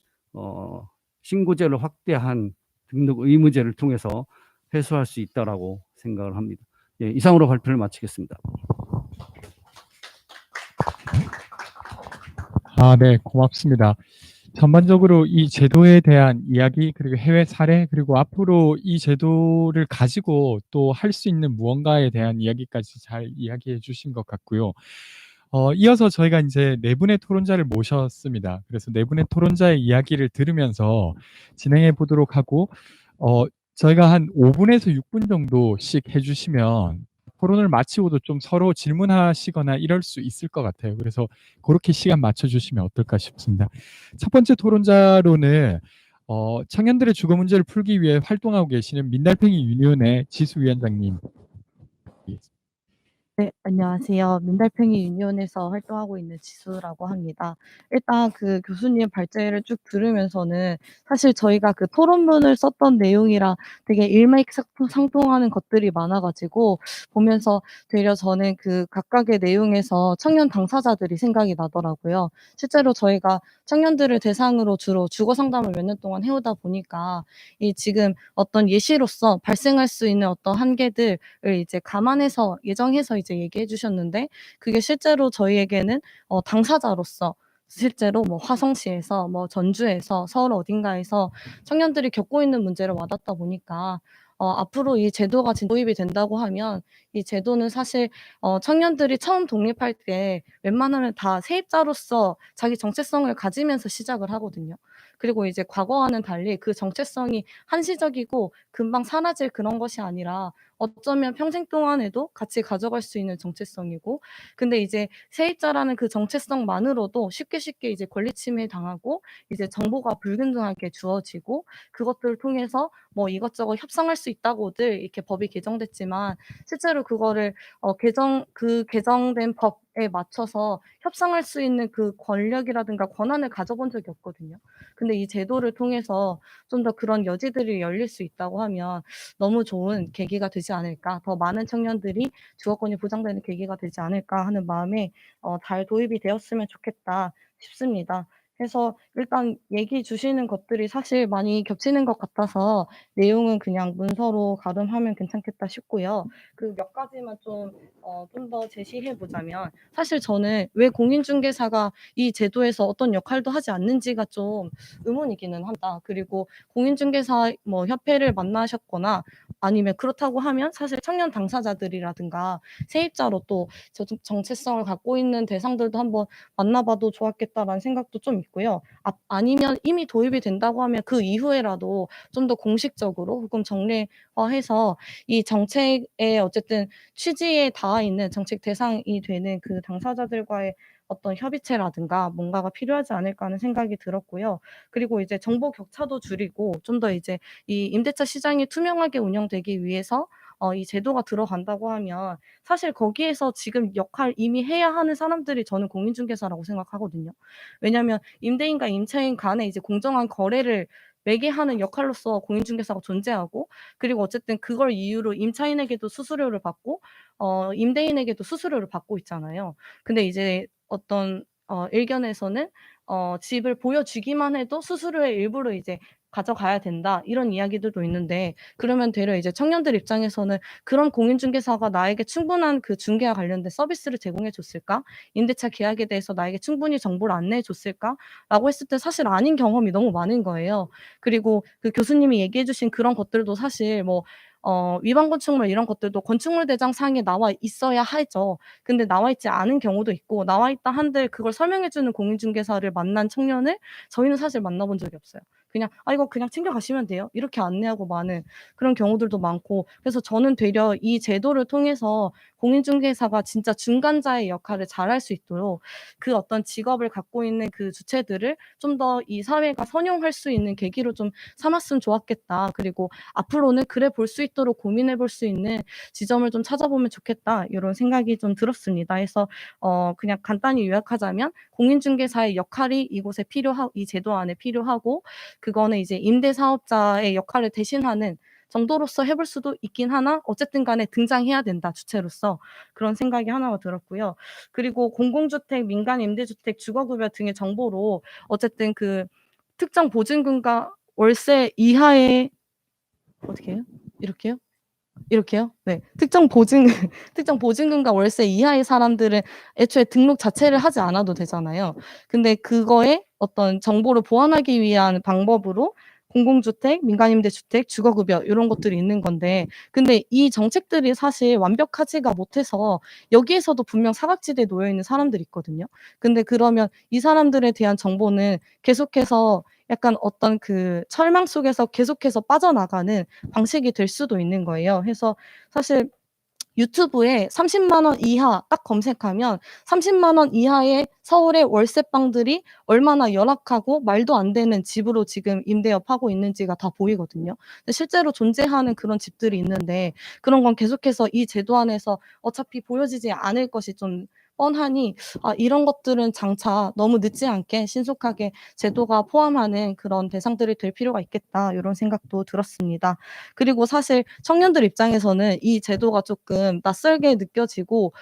신고제를 확대한 등록 의무제를 통해서 해소할 수 있다라고 생각을 합니다. 예, 이상으로 발표를 마치겠습니다. 네, 고맙습니다. 전반적으로 이 제도에 대한 이야기, 그리고 해외 사례, 그리고 앞으로 이 제도를 가지고 또 할 수 있는 무언가에 대한 이야기까지 잘 이야기해 주신 것 같고요. 이어서 저희가 이제 네 분의 토론자를 모셨습니다. 그래서 네 분의 토론자의 이야기를 들으면서 진행해 보도록 하고, 저희가 한 5분에서 6분 정도씩 해주시면 토론을 마치고도 좀 서로 질문하시거나 이럴 수 있을 것 같아요. 그래서 그렇게 시간 맞춰주시면 어떨까 싶습니다. 첫 번째 토론자로는 청년들의 주거 문제를 풀기 위해 활동하고 계시는 민달팽이 유니온의 지수 위원장님. 네, 안녕하세요. 민달팽이 유니온에서 활동하고 있는 지수라고 합니다. 일단 그 교수님 발제를 쭉 들으면서는 사실 저희가 그 토론문을 썼던 내용이랑 되게 일맥상통하는 것들이 많아가지고 보면서 되려 저는 그 각각의 내용에서 청년 당사자들이 생각이 나더라고요. 실제로 저희가 청년들을 대상으로 주로 주거 상담을 몇 년 동안 해오다 보니까 이 지금 어떤 예시로서 발생할 수 있는 어떤 한계들을 이제 감안해서 예정해서 이제 얘기해 주셨는데 그게 실제로 저희에게는 당사자로서 실제로 화성시에서 전주에서 서울 어딘가에서 청년들이 겪고 있는 문제를 와닿다 보니까 앞으로 이 제도가 도입이 된다고 하면 이 제도는 사실 청년들이 처음 독립할 때 웬만하면 다 세입자로서 자기 정체성을 가지면서 시작을 하거든요. 그리고 이제 과거와는 달리 그 정체성이 한시적이고 금방 사라질 그런 것이 아니라 어쩌면 평생 동안에도 같이 가져갈 수 있는 정체성이고 근데 이제 세입자라는 그 정체성만으로도 쉽게 이제 권리 침해 당하고 이제 정보가 불균등하게 주어지고 그것들을 통해서 이것저것 협상할 수 있다고들 이렇게 법이 개정됐지만 실제로 그거를 개정된 법에 맞춰서 협상할 수 있는 그 권력이라든가 권한을 가져본 적이 없거든요. 근데 이 제도를 통해서 좀 더 그런 여지들이 열릴 수 있다고 하면 너무 좋은 계기가 되지 않을까, 더 많은 청년들이 주거권이 보장되는 계기가 되지 않을까 하는 마음에 잘 도입이 되었으면 좋겠다 싶습니다. 그래서 일단 얘기 주시는 것들이 사실 많이 겹치는 것 같아서 내용은 그냥 문서로 가름하면 괜찮겠다 싶고요. 그 몇 가지만 좀 더 제시해 보자면 사실 저는 왜 공인중개사가 이 제도에서 어떤 역할도 하지 않는지가 좀 의문이기는 한다. 그리고 공인중개사 협회를 만나셨거나 아니면 그렇다고 하면 사실 청년 당사자들이라든가 세입자로 또 정체성을 갖고 있는 대상들도 한번 만나봐도 좋았겠다라는 생각도 좀 있고요. 아니면 이미 도입이 된다고 하면 그 이후에라도 좀 더 공식적으로 혹은 정례화해서 이 정책에 어쨌든 취지에 닿아 있는 정책 대상이 되는 그 당사자들과의 어떤 협의체라든가 뭔가가 필요하지 않을까 하는 생각이 들었고요. 그리고 이제 정보 격차도 줄이고 좀 더 이제 이 임대차 시장이 투명하게 운영되기 위해서 이 제도가 들어간다고 하면 사실 거기에서 지금 역할 이미 해야 하는 사람들이 저는 공인중개사라고 생각하거든요. 왜냐하면 임대인과 임차인 간에 이제 공정한 거래를 매개하는 역할로서 공인중개사가 존재하고 그리고 어쨌든 그걸 이유로 임차인에게도 수수료를 받고 임대인에게도 수수료를 받고 있잖아요. 근데 이제 어떤 일견에서는 집을 보여주기만 해도 수수료의 일부를 이제 가져가야 된다 이런 이야기들도 있는데 그러면 되려 이제 청년들 입장에서는 '그런 공인중개사가 나에게 충분한 그 중개와 관련된 서비스를 제공해 줬을까? 임대차 계약에 대해서 나에게 충분히 정보를 안내해 줬을까?'라고 했을 때 사실 아닌 경험이 너무 많은 거예요. 그리고 그 교수님이 얘기해 주신 그런 것들도 사실 뭐 위반 건축물 이런 것들도 건축물 대장 사항에 나와 있어야 하죠. 근데 나와 있지 않은 경우도 있고 나와 있다 한들 그걸 설명해 주는 공인중개사를 만난 청년을 저희는 사실 만나본 적이 없어요. 그냥 "아 이거 그냥 챙겨 가시면 돼요." 이렇게 안내하고 마는 그런 경우들도 많고 그래서 저는 되려 이 제도를 통해서 공인중개사가 진짜 중간자의 역할을 잘할 수 있도록 그 어떤 직업을 갖고 있는 그 주체들을 좀 더 이 사회가 선용할 수 있는 계기로 좀 삼았으면 좋았겠다. 그리고 앞으로는 그래 볼 수 있도록 고민해 볼 수 있는 지점을 좀 찾아보면 좋겠다. 요런 생각이 좀 들었습니다. 해서 그냥 간단히 요약하자면 공인중개사의 역할이 이곳에 이 제도 안에 필요하고 그거는 이제 임대사업자의 역할을 대신하는 정도로서 해볼 수도 있긴 하나 어쨌든 간에 등장해야 된다, 주체로서. 그런 생각이 하나가 들었고요. 그리고 공공주택, 민간 임대주택, 주거급여 등의 정보로 어쨌든 그 특정 보증금과 월세 이하의 어떻게 해요? 이렇게요? 이렇게요? 네. 특정 보증금과 월세 이하의 사람들은 애초에 등록 자체를 하지 않아도 되잖아요. 근데 그거에 어떤 정보를 보완하기 위한 방법으로 공공주택, 민간임대주택, 주거급여 요런 것들이 있는 건데 근데 이 정책들이 사실 완벽하지가 못해서 여기에서도 분명 사각지대에 놓여 있는 사람들이 있거든요. 근데 그러면 이 사람들에 대한 정보는 계속해서 약간 어떤 그 철망 속에서 계속해서 빠져나가는 방식이 될 수도 있는 거예요. 해서 사실 유튜브에 30만 원 이하 딱 검색하면 30만 원 이하의 서울의 월세방들이 얼마나 열악하고 말도 안 되는 집으로 지금 임대업하고 있는지가 다 보이거든요. 근데 실제로 존재하는 그런 집들이 있는데 그런 건 계속해서 이 제도 안에서 어차피 보여지지 않을 것이 좀 뻔하니 이런 것들은 장차 너무 늦지 않게 신속하게 제도가 포함하는 그런 대상들이 될 필요가 있겠다. 요런 생각도 들었습니다. 그리고 사실 청년들 입장에서는 이 제도가 조금 낯설게 느껴지고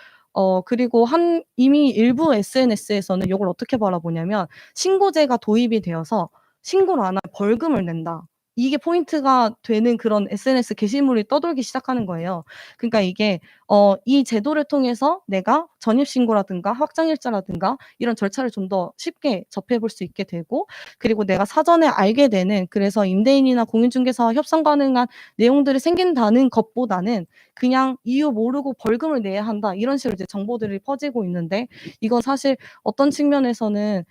그리고 이미 일부 SNS에서는 요걸 어떻게 바라보냐면 신고제가 도입이 되어서 신고를 안 하면 벌금을 낸다. 이게 포인트가 되는 그런 SNS 게시물이 떠돌기 시작하는 거예요. 그러니까 이게 이 제도를 통해서 내가 전입신고라든가 확정일자라든가 이런 절차를 좀 더 쉽게 접해 볼 수 있게 되고 그리고 내가 사전에 알게 되는 그래서 임대인이나 공인중개사와 협상 가능한 내용들이 생긴다는 것보다는 그냥 이유 모르고 벌금을 내야 한다. 이런 식으로 이제 정보들이 퍼지고 있는데 이건 사실 어떤 측면에서는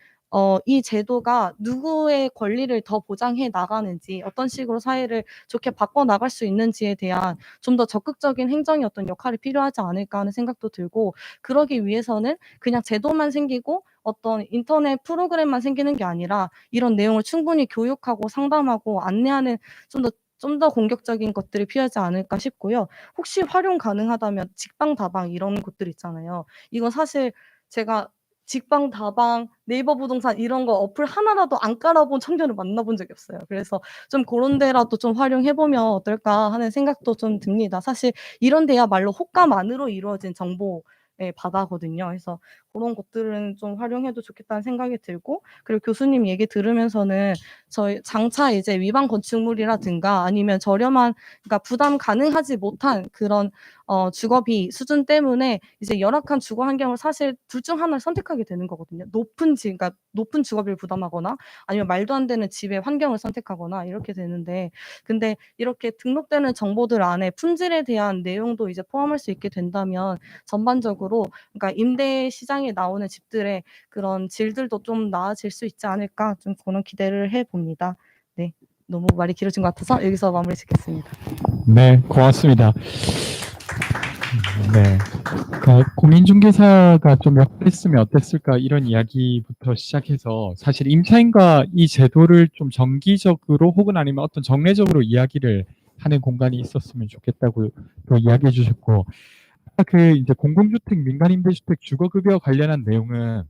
이 제도가 누구의 권리를 더 보장해 나가는지 어떤 식으로 사회를 좋게 바꿔 나갈 수 있는지에 대한 좀 더 적극적인 행정의 어떤 역할이 필요하지 않을까 하는 생각도 들고 그러기 위해서는 그냥 제도만 생기고 어떤 인터넷 프로그램만 생기는 게 아니라 이런 내용을 충분히 교육하고 상담하고 안내하는 좀 더 공격적인 것들이 필요하지 않을까 싶고요. 혹시 활용 가능하다면 직방다방 이런 곳들 있잖아요. 이거 사실 제가 직방다방, 네이버 부동산 이런 거 어플 하나라도 안 깔아본 청년을 만나본 적이 없어요. 그래서 좀 고런 데라도 좀 활용해 보면 어떨까 하는 생각도 좀 듭니다. 사실 이런 데야말로 호감만으로 이루어진 정보의 바다거든요. 그래서 그런 것들은 좀 활용해도 좋겠다는 생각이 들고, 그리고 교수님 얘기 들으면서는 저희 장차 이제 위반 건축물이라든가 아니면 저렴한, 그러니까 부담 가능하지 못한 그런 주거비 수준 때문에 이제 열악한 주거 환경을 사실 둘 중 하나를 선택하게 되는 거거든요. 그러니까 높은 주거비를 부담하거나 아니면 말도 안 되는 집의 환경을 선택하거나 이렇게 되는데, 근데 이렇게 등록되는 정보들 안에 품질에 대한 내용도 이제 포함할 수 있게 된다면 전반적으로, 그러니까 임대 시장에 나오는 집들의 그런 질들도 좀 나아질 수 있지 않을까, 좀 그런 기대를 해봅니다. 네. 너무 말이 길어진 것 같아서 여기서 마무리 짓겠습니다. 네, 고맙습니다. 네. 공인중개사가 좀 역했으면 어땠을까 이런 이야기부터 시작해서 사실 임차인과 이 제도를 좀 정기적으로 혹은 아니면 어떤 정례적으로 이야기를 하는 공간이 있었으면 좋겠다고 또 이야기해 주셨고, 아까 이제 공공주택, 민간임대주택 주거급여 관련한 내용은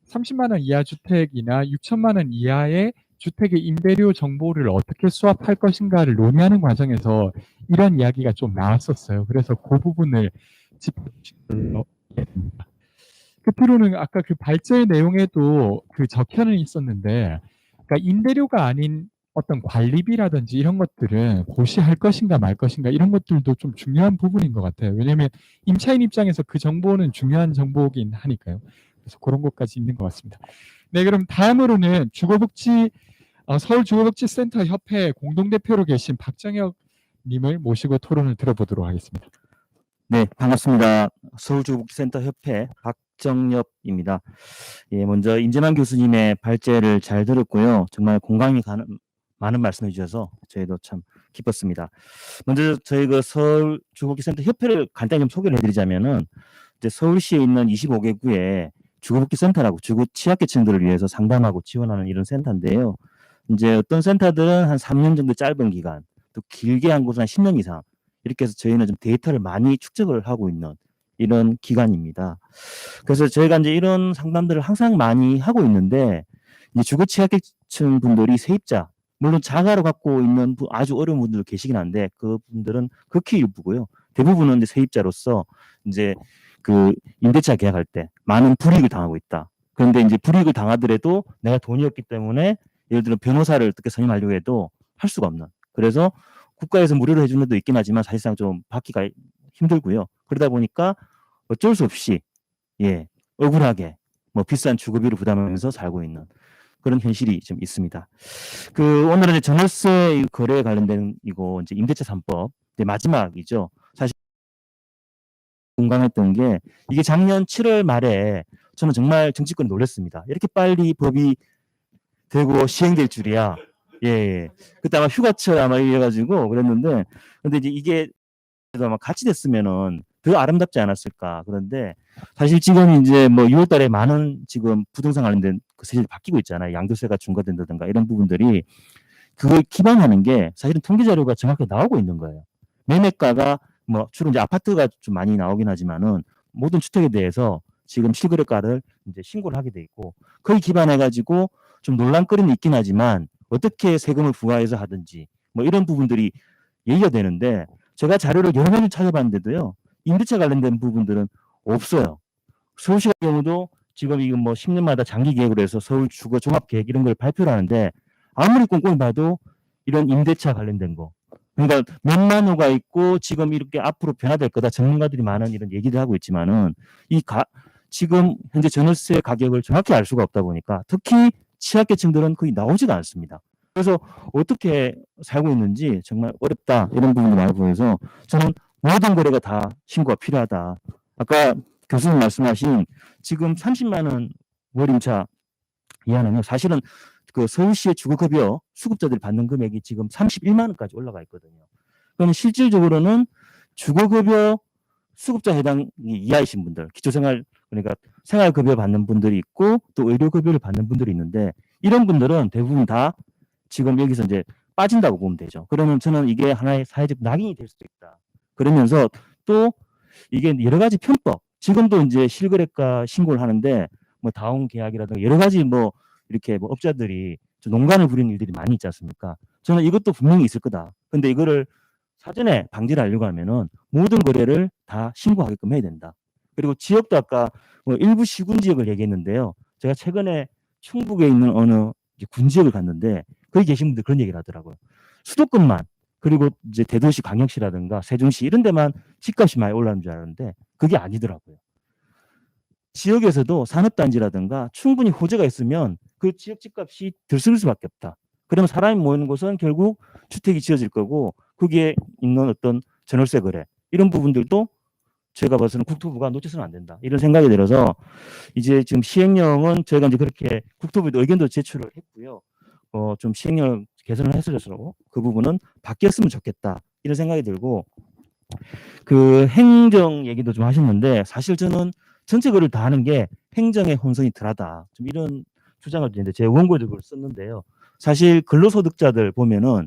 30만 원 이하 주택이나 6천만 원 이하의 주택의 임대료 정보를 어떻게 수합할 것인가를 논의하는 과정에서 이런 이야기가 좀 나왔었어요. 그래서 그 부분을 짚어주신 걸로 이해됩니다. 끝으로는 아까 그 발제의 내용에도 그 적혀는 있었는데, 그러니까 임대료가 아닌 어떤 관리비라든지 이런 것들은 고시할 것인가 말 것인가 이런 것들도 좀 중요한 부분인 것 같아요. 왜냐하면 임차인 입장에서 그 정보는 중요한 정보긴 하니까요. 그래서 그런 것까지 있는 것 같습니다. 네, 그럼 다음으로는 서울주거복지센터 협회 공동대표로 계신 박정혁 님을 모시고 토론을 들어보도록 하겠습니다. 네, 반갑습니다. 서울주거복지센터 협회 박정엽입니다. 예, 먼저 임재만 교수님의 발제를 잘 들었고요. 정말 공감이 가는 많은 말씀해 주셔서 저희도 참 기뻤습니다. 먼저 저희 그 서울주거복지센터 협회를 간단히 좀 소개를 해드리자면은, 이제 서울시에 있는 25개구에 주거복지센터라고 주거 취약계층들을 위해서 상담하고 지원하는 이런 센터인데요. 이제 어떤 센터들은 한 3년 정도 짧은 기간, 또 길게 한 곳은 한 10년 이상, 이렇게 해서 저희는 좀 데이터를 많이 축적을 하고 있는 이런 기관입니다. 그래서 저희가 이제 이런 상담들을 항상 많이 하고 있는데, 이제 주거 취약계층 분들이 세입자, 물론 자가로 갖고 있는 아주 어려운 분들도 계시긴 한데, 그 분들은 극히 일부고요. 대부분은 이제 세입자로서 이제 그 임대차 계약할 때 많은 불이익을 당하고 있다. 그런데 이제 불이익을 당하더라도 내가 돈이 없기 때문에 예를 들어 변호사를 어떻게 선임하려고 해도 할 수가 없는. 그래서 국가에서 무료로 해주는 데도 있긴 하지만 사실상 좀 받기가 힘들고요. 그러다 보니까 어쩔 수 없이 억울하게 뭐 비싼 주거비를 부담하면서 살고 있는 그런 현실이 좀 있습니다. 오늘은 이제 전월세 거래에 관련된 이거 이제 임대차 3법 마지막이죠. 사실 공감했던 게, 이게 작년 7월 말에 저는 정말 정치권이 놀랐습니다. 이렇게 빨리 법이 되고 시행될 줄이야. 예. 그때 아마 휴가철 아마 이래가지고 그랬는데, 근데 이제 이게 아마 같이 됐으면은 더 아름답지 않았을까. 그런데 사실 지금 이제 뭐 6월 달에 많은 지금 부동산 관련된 그 세율이 바뀌고 있잖아요. 양도세가 중과된다든가 이런 부분들이, 그걸 기반하는 게 사실은 통계 자료가 정확하게 나오고 있는 거예요. 매매가가 뭐 주로 이제 아파트가 좀 많이 나오긴 하지만은 모든 주택에 대해서 지금 실거래가를 이제 신고를 하게 돼 있고, 거기 기반해 가지고 좀 논란거리는 있긴 하지만 어떻게 세금을 부과해서 하든지 뭐 이런 부분들이 얘기가 되는데, 제가 자료를 여러 가지 찾아봤는데도요, 임대차 관련된 부분들은 없어요. 서울시 같은 경우도 지금 이거 뭐 10년마다 장기 계획으로 해서 서울 주거 종합 계획 이런 걸 발표를 하는데, 아무리 꼼꼼히 봐도 이런 임대차 관련된 거, 그러니까 몇만 호가 있고 지금 이렇게 앞으로 변화될 거다, 전문가들이 많은 이런 얘기를 하고 있지만은 지금 현재 전월세 가격을 정확히 알 수가 없다 보니까 특히 취약계층들은 거의 나오지가 않습니다. 그래서 어떻게 살고 있는지 정말 어렵다, 이런 부분도 많이 보여서 저는 모든 거래가 다 신고가 필요하다. 아까 교수님 말씀하신 지금 30만 원 월임차 이하는요, 사실은 그 서울시의 주거급여 수급자들이 받는 금액이 지금 31만 원까지 올라가 있거든요. 그럼 실질적으로는 주거급여 수급자 해당 이하이신 분들, 기초생활, 그러니까 생활급여 받는 분들이 있고 또 의료급여를 받는 분들이 있는데, 이런 분들은 대부분 다 지금 여기서 이제 빠진다고 보면 되죠. 그러면 저는 이게 하나의 사회적 낙인이 될 수도 있다. 그러면서 또 이게 여러 가지 편법, 지금도 이제 실거래가 신고를 하는데 뭐 다운 계약이라든가 여러 가지 뭐 이렇게 뭐 업자들이 좀 농간을 부리는 일들이 많이 있지 않습니까? 저는 이것도 분명히 있을 거다. 근데 이거를 사전에 방지를 하려고 하면은 모든 거래를 다 신고하게끔 해야 된다. 그리고 지역도 아까 뭐 일부 시군 지역을 얘기했는데요. 제가 최근에 충북에 있는 어느 이제 군 지역을 갔는데 거기 계신 분들 그런 얘기를 하더라고요. 수도권만 그리고 이제 대도시 광역시라든가 세종시 이런 데만 집값이 많이 올라가는 줄 알았는데 그게 아니더라고요. 지역에서도 산업단지라든가 충분히 호재가 있으면 그 지역 집값이 들쑥일 수밖에 없다. 그러면 사람이 모이는 곳은 결국 주택이 지어질 거고 거기에 있는 어떤 전월세 거래 이런 부분들도 제가 봐서는 국토부가 놓쳐서는 안 된다. 이런 생각이 들어서 이제 지금 시행령은 저희가 이제 그렇게 국토부에도 의견도 제출을 했고요. 좀 시행령 개선을 했으려고 그 부분은 바뀌었으면 좋겠다. 이런 생각이 들고 그 행정 얘기도 좀 하셨는데 사실 저는 전체 글을 다 하는 게 행정의 혼선이 덜하다. 좀 이런 주장을 드리는데 제 원고에도 그걸 썼는데요. 사실 근로소득자들 보면은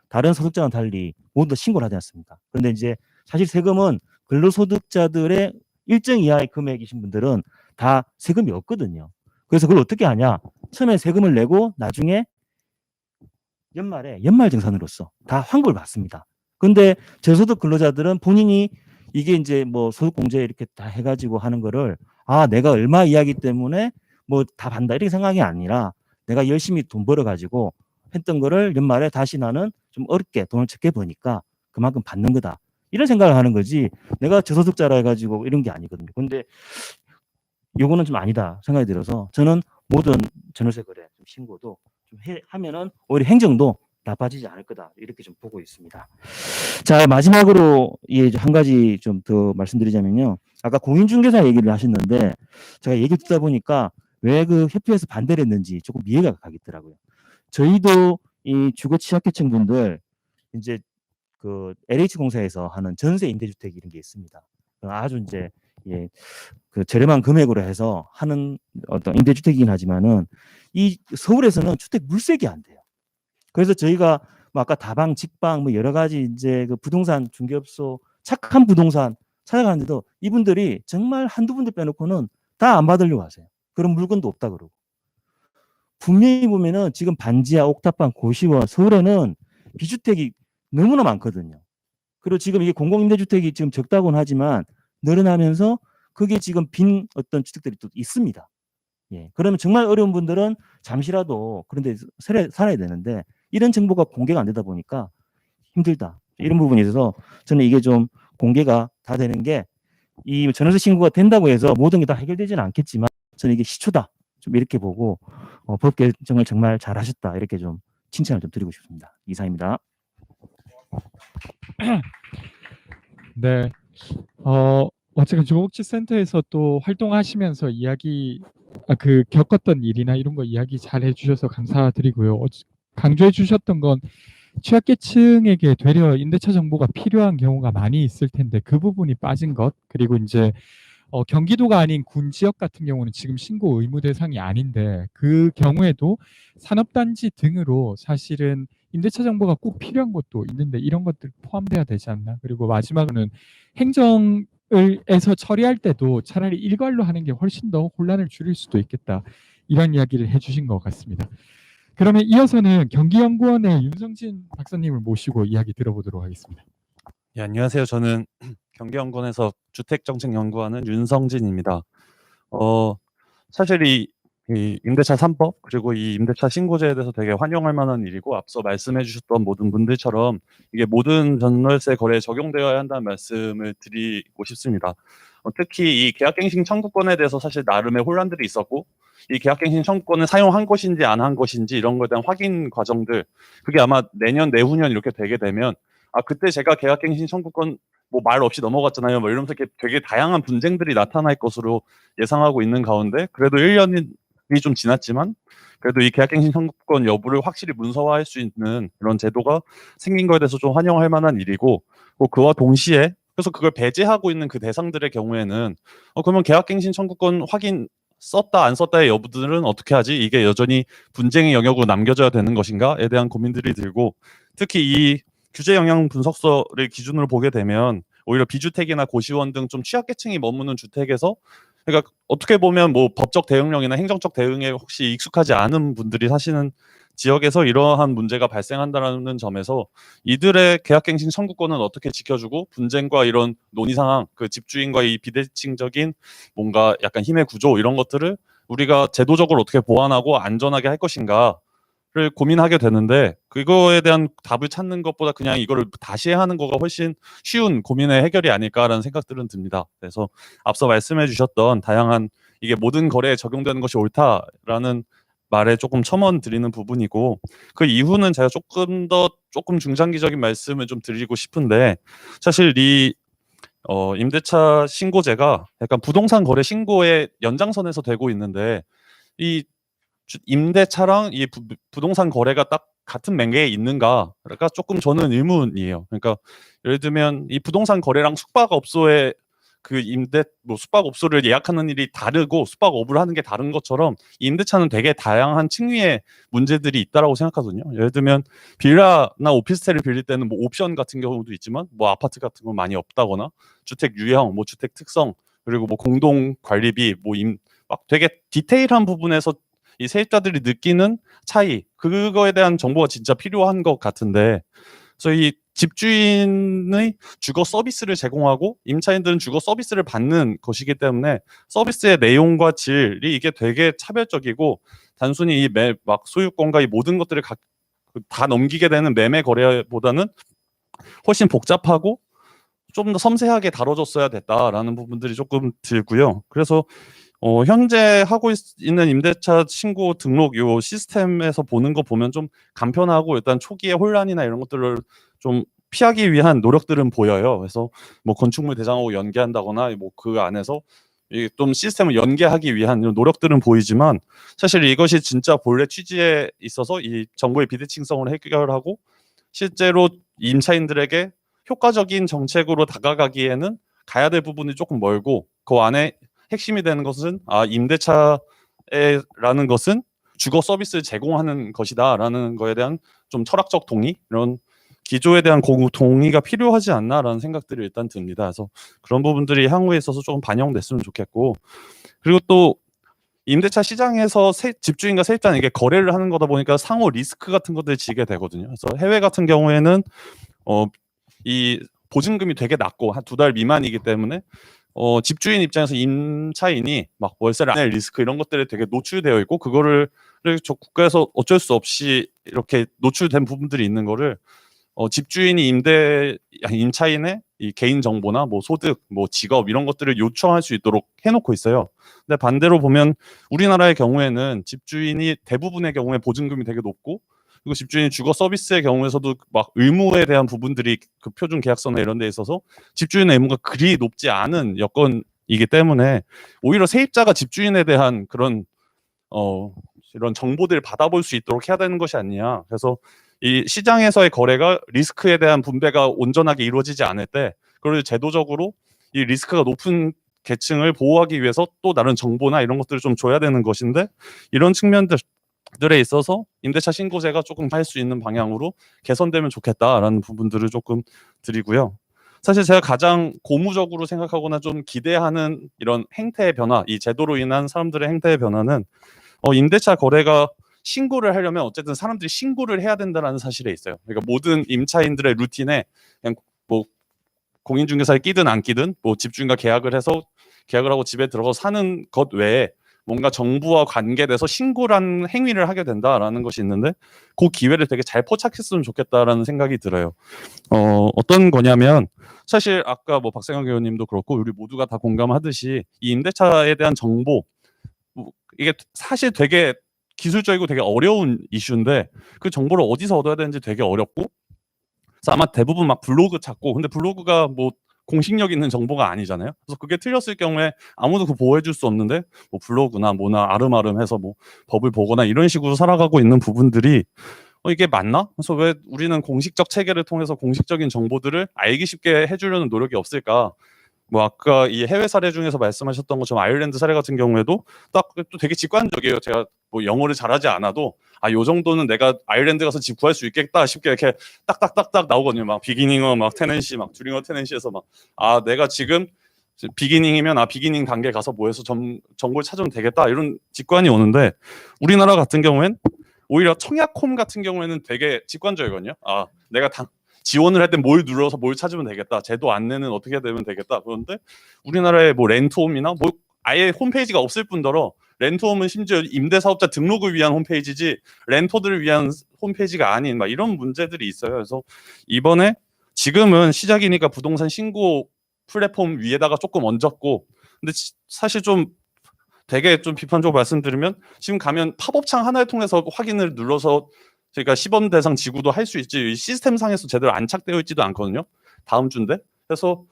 다른 소득자와 달리 모두 다 신고를 하지 않습니까? 그런데 이제 사실 세금은 근로소득자들의 일정 이하의 금액이신 분들은 다 세금이 없거든요. 그래서 그걸 어떻게 하냐? 처음에 세금을 내고 나중에 연말에 연말정산으로서 다 환급을 받습니다. 근데 저소득 근로자들은 본인이 이게 이제 뭐 소득공제 이렇게 다 해가지고 하는 거를 내가 얼마 이하기 때문에 뭐 다 받는다 이렇게 생각이 아니라 내가 열심히 돈 벌어가지고 했던 거를 연말에 다시 나는 좀 어렵게 돈을 적게 버니까 그만큼 받는 거다. 이런 생각을 하는 거지 내가 저소득자라 해가지고 이런 게 아니거든요. 근데 요거는 좀 아니다 생각이 들어서 저는 모든 전월세 거래 신고도 좀 하면은 오히려 행정도 나빠지지 않을 거다 이렇게 좀 보고 있습니다. 자 마지막으로 한 가지 좀 더 말씀드리자면요. 아까 공인중개사 얘기를 하셨는데 제가 얘기 듣다 보니까 왜 그 협회에서 반대를 했는지 조금 이해가 가겠더라고요. 저희도 이 주거 취약계층 분들 이제 그 LH공사에서 하는 전세 임대주택 이런 게 있습니다. 아주 이제 그 저렴한 금액으로 해서 하는 어떤 임대주택이긴 하지만은 이 서울에서는 주택 물색이 안 돼요. 그래서 저희가 뭐 아까 다방, 직방 뭐 여러 가지 이제 그 부동산 중개업소 착한 부동산 찾아가는데도 이분들이 정말 한두 군데 빼놓고는 다 안 받으려고 하세요. 그런 물건도 없다 그러고. 분명히 보면은 지금 반지하, 옥탑방, 고시원, 서울에는 비주택이 너무나 많거든요. 그리고 지금 이게 공공임대주택이 지금 적다고는 하지만 늘어나면서 그게 지금 빈 어떤 주택들이 또 있습니다. 그러면 정말 어려운 분들은 잠시라도 그런 데 살아야 되는데 이런 정보가 공개가 안 되다 보니까 힘들다. 이런 부분에 있어서 저는 이게 좀 공개가 다 되는 게 이 전월세 신고가 된다고 해서 모든 게 다 해결되지는 않겠지만 저는 이게 시초다. 좀 이렇게 보고 법 개정을 정말 잘하셨다. 이렇게 좀 칭찬을 좀 드리고 싶습니다. 이상입니다. 네. 어쨌든 주거복지센터에서 또 활동하시면서 그 겪었던 일이나 이런 거 이야기 잘 해주셔서 감사드리고요. 강조해 주셨던 건 취약계층에게 되려 임대차 정보가 필요한 경우가 많이 있을 텐데 그 부분이 빠진 것, 그리고 이제 경기도가 아닌 군 지역 같은 경우는 지금 신고 의무 대상이 아닌데 그 경우에도 산업단지 등으로 사실은 임대차 정보가 꼭 필요한 것도 있는데 이런 것들 포함돼야 되지 않나. 그리고 마지막으로는 행정에서 처리할 때도 차라리 일괄로 하는 게 훨씬 더 혼란을 줄일 수도 있겠다. 이런 이야기를 해주신 것 같습니다. 그러면 이어서는 경기연구원의 윤성진 박사님을 모시고 이야기 들어보도록 하겠습니다. 예, 안녕하세요. 저는 경기연구원에서 주택정책연구하는 윤성진입니다. 사실 이 임대차 3법 그리고 이 임대차 신고제에 대해서 되게 환영할 만한 일이고 앞서 말씀해 주셨던 모든 분들처럼 이게 모든 전월세 거래에 적용되어야 한다는 말씀을 드리고 싶습니다. 특히 이 계약갱신 청구권에 대해서 사실 나름의 혼란들이 있었고 이 계약갱신 청구권을 사용한 것인지 안 한 것인지 이런 거에 대한 확인 과정들 그게 아마 내년 내후년 이렇게 되게 되면 그때 제가 계약갱신 청구권 뭐 말 없이 넘어갔잖아요. 뭐 이러면서 이렇게 되게 다양한 분쟁들이 나타날 것으로 예상하고 있는 가운데 그래도 1년이 좀 지났지만 그래도 이 계약갱신 청구권 여부를 확실히 문서화할 수 있는 그런 제도가 생긴 거에 대해서 좀 환영할 만한 일이고 그와 동시에 그래서 그걸 배제하고 있는 그 대상들의 경우에는 그러면 계약갱신 청구권 확인 썼다 안 썼다의 여부들은 어떻게 하지? 이게 여전히 분쟁의 영역으로 남겨져야 되는 것인가에 대한 고민들이 들고 특히 이 규제 영향 분석서를 기준으로 보게 되면 오히려 비주택이나 고시원 등 좀 취약계층이 머무는 주택에서 그러니까 어떻게 보면 뭐 법적 대응령이나 행정적 대응에 혹시 익숙하지 않은 분들이 사시는 지역에서 이러한 문제가 발생한다라는 점에서 이들의 계약갱신 청구권은 어떻게 지켜주고 분쟁과 이런 논의 상황, 그 집주인과의 비대칭적인 뭔가 약간 힘의 구조 이런 것들을 우리가 제도적으로 어떻게 보완하고 안전하게 할 것인가를 고민하게 되는데 그거에 대한 답을 찾는 것보다 그냥 이거를 다시 하는 거가 훨씬 쉬운 고민의 해결이 아닐까라는 생각들은 듭니다. 그래서 앞서 말씀해 주셨던 다양한 이게 모든 거래에 적용되는 것이 옳다라는 말에 조금 첨언 드리는 부분이고 그 이후는 제가 조금 중장기적인 말씀을 좀 드리고 싶은데 사실 이 임대차 신고제가 약간 부동산 거래 신고의 연장선에서 되고 있는데 이 임대차랑 이 부동산 거래가 딱 같은 맹계에 있는가가 조금 저는 의문이에요. 그러니까 예를 들면 이 부동산 거래랑 숙박업소의 그 숙박업소를 예약하는 일이 다르고 숙박업을 하는 게 다른 것처럼 임대차는 되게 다양한 층위의 문제들이 있다라고 생각하거든요. 예를 들면 빌라나 오피스텔을 빌릴 때는 뭐 옵션 같은 경우도 있지만 뭐 아파트 같은 건 많이 없다거나 주택 유형, 뭐 주택 특성 그리고 뭐 공동 관리비 막 되게 디테일한 부분에서 이 세입자들이 느끼는 차이 그거에 대한 정보가 진짜 필요한 것 같은데 그래서 이 집주인의 주거 서비스를 제공하고 임차인들은 주거 서비스를 받는 것이기 때문에 서비스의 내용과 질이 이게 되게 차별적이고 단순히 막 소유권과 이 모든 것들을 다 넘기게 되는 매매 거래보다는 훨씬 복잡하고 좀 더 섬세하게 다뤄졌어야 됐다라는 부분들이 조금 들고요. 그래서 현재 하고 있는 임대차 신고 등록 요 시스템에서 보는 거 보면 좀 간편하고 일단 초기의 혼란이나 이런 것들을 좀 피하기 위한 노력들은 보여요. 그래서 뭐 건축물 대장하고 연계한다거나 뭐 그 안에서 좀 시스템을 연계하기 위한 이런 노력들은 보이지만 사실 이것이 진짜 본래 취지에 있어서 이 정보의 비대칭성을 해결하고 실제로 임차인들에게 효과적인 정책으로 다가가기에는 가야 될 부분이 조금 멀고 그 안에 핵심이 되는 것은 임대차라는 것은 주거 서비스를 제공하는 것이다라는 거에 대한 좀 철학적 동의 이런 기조에 대한 동의가 필요하지 않나라는 생각들이 일단 듭니다. 그래서 그런 부분들이 향후에 있어서 조금 반영됐으면 좋겠고 그리고 또 임대차 시장에서 집주인과 세입자는 이게 거래를 하는 거다 보니까 상호 리스크 같은 것들을 지게 되거든요. 그래서 해외 같은 경우에는 이 보증금이 되게 낮고 한 2달 미만이기 때문에 집주인 입장에서 임차인이 막 월세를 안 낼 리스크 이런 것들에 되게 노출되어 있고 그거를 저 국가에서 어쩔 수 없이 이렇게 노출된 부분들이 있는 거를 집주인이 임차인의 이 개인 정보나 뭐 소득, 뭐 직업 이런 것들을 요청할 수 있도록 해놓고 있어요. 근데 반대로 보면 우리나라의 경우에는 집주인이 대부분의 경우에 보증금이 되게 높고 그리고 집주인 주거 서비스의 경우에서도 막 의무에 대한 부분들이 그 표준 계약서나 이런 데 있어서 집주인의 의무가 그리 높지 않은 여건이기 때문에 오히려 세입자가 집주인에 대한 그런 이런 정보들을 받아볼 수 있도록 해야 되는 것이 아니냐. 그래서 이 시장에서의 거래가 리스크에 대한 분배가 온전하게 이루어지지 않을 때 그걸 제도적으로 이 리스크가 높은 계층을 보호하기 위해서 또 다른 정보나 이런 것들을 좀 줘야 되는 것인데 이런 측면들에 있어서 임대차 신고제가 조금 할 수 있는 방향으로 개선되면 좋겠다라는 부분들을 조금 드리고요. 사실 제가 가장 고무적으로 생각하거나 좀 기대하는 이런 행태의 변화, 이 제도로 인한 사람들의 행태의 변화는 임대차 거래가 신고를 하려면 어쨌든 사람들이 신고를 해야 된다는 사실에 있어요. 그러니까 모든 임차인들의 루틴에 그냥 뭐 공인중개사에 끼든 안 끼든 뭐 집주인과 계약을 하고 집에 들어가서 사는 것 외에 뭔가 정부와 관계돼서 신고라는 행위를 하게 된다라는 것이 있는데 그 기회를 되게 잘 포착했으면 좋겠다라는 생각이 들어요. 어떤 거냐면 사실 아까 뭐 박상혁 의원님도 그렇고 우리 모두가 다 공감하듯이 이 임대차에 대한 정보 이게 사실 되게 기술적이고 되게 어려운 이슈인데 그 정보를 어디서 얻어야 되는지 되게 어렵고 그래서 아마 대부분 막 블로그 찾고 근데 블로그가 뭐 공식력 있는 정보가 아니잖아요. 그래서 그게 틀렸을 경우에 아무도 그 보호해줄 수 없는데 뭐 블로그나 뭐나 아름아름해서 뭐 법을 보거나 이런 식으로 살아가고 있는 부분들이 이게 맞나? 그래서 왜 우리는 공식적 체계를 통해서 공식적인 정보들을 알기 쉽게 해주려는 노력이 없을까? 뭐 아까 이 해외 사례 중에서 말씀하셨던 것처럼 아일랜드 사례 같은 경우에도 딱 또 되게 직관적이에요. 제가 뭐 영어를 잘하지 않아도 요 정도는 내가 아일랜드 가서 집 구할 수 있겠다 싶게 이렇게 딱딱딱딱 나오거든요. 막 비기닝어 막 테넨시 막 듀링어 테넨시에서 막 내가 지금 비기닝이면 비기닝 단계 가서 뭐 해서 정보를 찾으면 되겠다 이런 직관이 오는데 우리나라 같은 경우엔 오히려 청약홈 같은 경우에는 되게 직관적이거든요. 아, 내가 지원을 할 때 뭘 눌러서 뭘 찾으면 되겠다. 제도 안내는 어떻게 되면 되겠다. 그런데 우리나라의 뭐 렌트홈이나 뭐 아예 홈페이지가 없을 뿐더러 렌트홈은 심지어 임대사업자 등록을 위한 홈페이지지 렌터들을 위한 홈페이지가 아닌 막 이런 문제들이 있어요. 그래서 이번에 지금은 시작이니까 부동산 신고 플랫폼 위에다가 조금 얹었고, 근데 사실 좀 되게 좀 비판적으로 말씀드리면 지금 가면 팝업창 하나를 통해서 확인을 눌러서 그러니까 시범 대상 지구도 할 수 있지 시스템 상에서 제대로 안착되어 있지도 않거든요. 다음 주인데. 그래서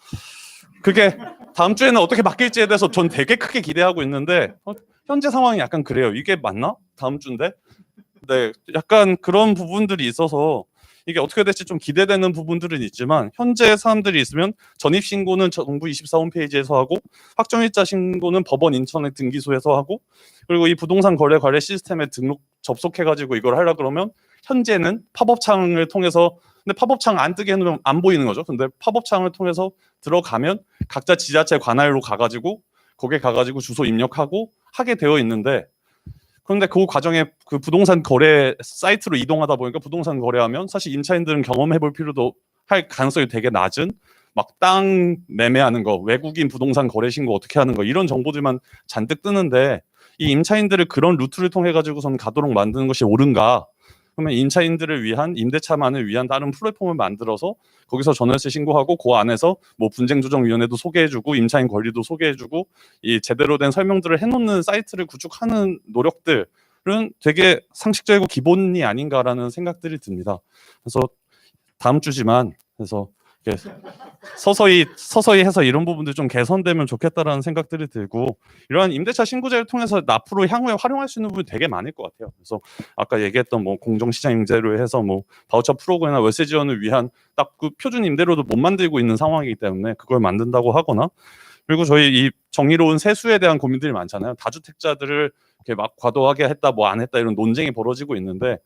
그게 다음 주에는 어떻게 바뀔지에 대해서 전 되게 크게 기대하고 있는데 현재 상황이 약간 그래요. 이게 맞나? 다음 주인데. 네, 약간 그런 부분들이 있어서 이게 어떻게 될지 좀 기대되는 부분들은 있지만 현재 사람들이 있으면 전입신고는 정부24 홈페이지에서 하고 확정일자 신고는 법원 인터넷 등기소에서 하고 그리고 이 부동산 거래 관리 시스템에 등록 접속해가지고 이걸 하려 그러면 현재는 팝업창을 통해서 근데 팝업창 안 뜨게 해놓으면 안 보이는 거죠. 근데 팝업창을 통해서 들어가면 각자 지자체 관할로 가가지고 거기에 가가지고 주소 입력하고 하게 되어 있는데 그런데 그 과정에 그 부동산 거래 사이트로 이동하다 보니까 부동산 거래하면 사실 임차인들은 경험해 볼 필요도 할 가능성이 되게 낮은 막 땅 매매하는 거, 외국인 부동산 거래 신고 어떻게 하는 거 이런 정보들만 잔뜩 뜨는데 이 임차인들을 그런 루트를 통해 가지고선 가도록 만드는 것이 옳은가? 그러면 임차인들을 위한 임대차만을 위한 다른 플랫폼을 만들어서 거기서 전월세 신고하고 그 안에서 뭐 분쟁조정위원회도 소개해주고 임차인 권리도 소개해주고 이 제대로 된 설명들을 해놓는 사이트를 구축하는 노력들은 되게 상식적이고 기본이 아닌가라는 생각들이 듭니다. 그래서 다음 주지만 그래서 서서히 해서 이런 부분들 좀 개선되면 좋겠다라는 생각들이 들고 이러한 임대차 신고제를 통해서 앞으로 향후에 활용할 수 있는 부분이 되게 많을 것 같아요. 그래서 아까 얘기했던 뭐 공정시장 임대로 해서 뭐 바우처 프로그램이나 월세 지원을 위한 딱 그 표준 임대료도 못 만들고 있는 상황이기 때문에 그걸 만든다고 하거나 그리고 저희 이 정의로운 세수에 대한 고민들이 많잖아요. 다주택자들을 이렇게 막 과도하게 했다 뭐 안 했다 이런 논쟁이 벌어지고 있는데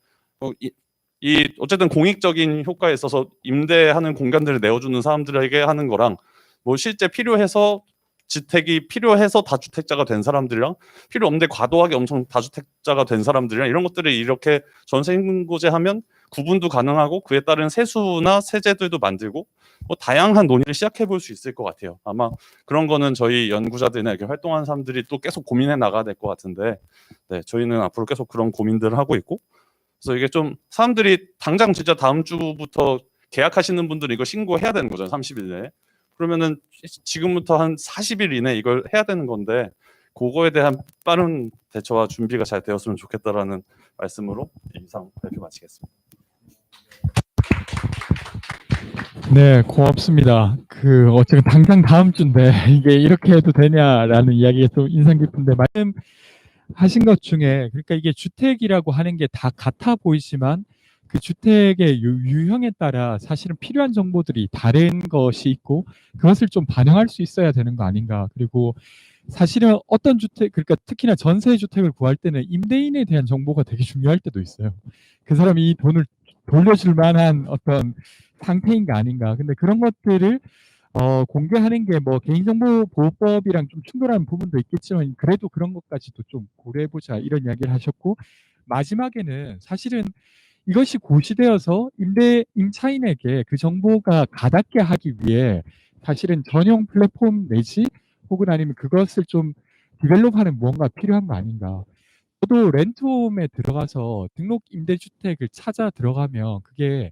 이 어쨌든 공익적인 효과에 있어서 임대하는 공간들을 내어주는 사람들에게 하는 거랑 뭐 실제 필요해서 주택이 필요해서 다주택자가 된 사람들이랑 필요 없는데 과도하게 엄청 다주택자가 된 사람들이랑 이런 것들을 이렇게 전세 신고제 하면 구분도 가능하고 그에 따른 세수나 세제들도 만들고 뭐 다양한 논의를 시작해 볼 수 있을 것 같아요. 아마 그런 거는 저희 연구자들이나 이렇게 활동하는 사람들이 또 계속 고민해 나가야 될 것 같은데 네, 저희는 앞으로 계속 그런 고민들을 하고 있고 그래서 이게 좀 사람들이 당장 진짜 다음 주부터 계약하시는 분들은 이거 신고해야 되는 거죠. 30일 내에. 그러면은 지금부터 한 40일 이내 이걸 해야 되는 건데 그거에 대한 빠른 대처와 준비가 잘 되었으면 좋겠다라는 말씀으로 이상 발표 마치겠습니다. 네, 고맙습니다. 어쨌든 당장 다음 주인데 이게 이렇게 해도 되냐라는 이야기가 좀 인상 깊은데 말씀하신 것 중에 그러니까 이게 주택이라고 하는 게 다 같아 보이지만 그 주택의 유형에 따라 사실은 필요한 정보들이 다른 것이 있고 그것을 좀 반영할 수 있어야 되는 거 아닌가. 그리고 사실은 어떤 주택, 그러니까 특히나 전세 주택을 구할 때는 임대인에 대한 정보가 되게 중요할 때도 있어요. 그 사람이 이 돈을 돌려줄 만한 어떤 상태인가 아닌가. 근데 그런 것들을 공개하는 게 뭐 개인정보보호법이랑 좀 충돌하는 부분도 있겠지만 그래도 그런 것까지도 좀 고려해보자 이런 이야기를 하셨고 마지막에는 사실은 이것이 고시되어서 임차인에게 그 정보가 가닿게 하기 위해 사실은 전용 플랫폼 내지 혹은 아니면 그것을 좀 디벨롭하는 무언가 필요한 거 아닌가. 저도 렌트홈에 들어가서 등록 임대주택을 찾아 들어가면 그게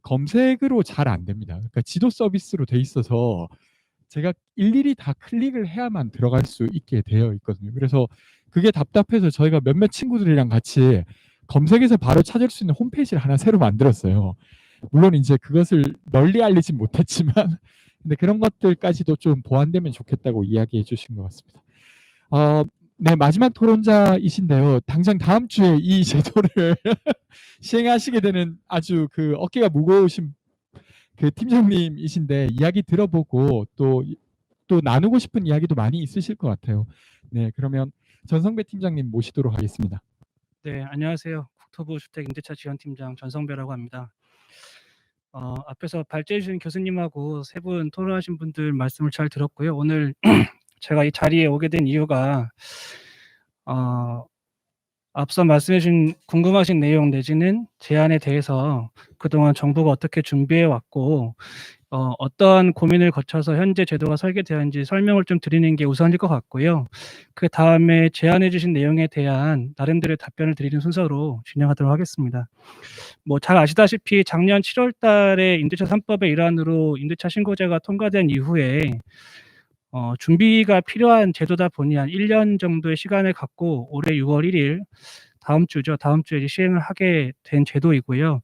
검색으로 잘 안 됩니다. 그러니까 지도 서비스로 돼 있어서 제가 일일이 다 클릭을 해야만 들어갈 수 있게 되어 있거든요. 그래서 그게 답답해서 저희가 몇몇 친구들이랑 같이 검색해서 바로 찾을 수 있는 홈페이지를 하나 새로 만들었어요. 물론 이제 그것을 널리 알리진 못했지만 근데 그런 것들까지도 좀 보완되면 좋겠다고 이야기해 주신 것 같습니다. 네, 마지막 토론자이신데요. 당장 다음 주에 이 제도를 시행하시게 되는 아주 어깨가 무거우신 팀장님이신데 이야기 들어보고 또 나누고 싶은 이야기도 많이 있으실 것 같아요. 네, 그러면 전성배 팀장님 모시도록 하겠습니다. 네, 안녕하세요. 국토부 주택임대차지원팀장 전성배라고 합니다. 앞에서 발제해 주신 교수님하고 세 분 토론하신 분들 말씀을 잘 들었고요. 오늘 제가 이 자리에 오게 된 이유가 앞서 말씀해 주신 궁금하신 내용 내지는 제안에 대해서 그동안 정부가 어떻게 준비해 왔고 어떠한 고민을 거쳐서 현재 제도가 설계되었는지 설명을 좀 드리는 게 우선일 것 같고요. 그다음에 제안해 주신 내용에 대한 나름대로의 답변을 드리는 순서로 진행하도록 하겠습니다. 뭐 잘 아시다시피 작년 7월 달에 임대차 3법의 일환으로 임대차 신고제가 통과된 이후에 준비가 필요한 제도다 보니 한 1년 정도의 시간을 갖고 올해 6월 1일 다음 주죠. 다음 주에 이제 시행을 하게 된 제도이고요.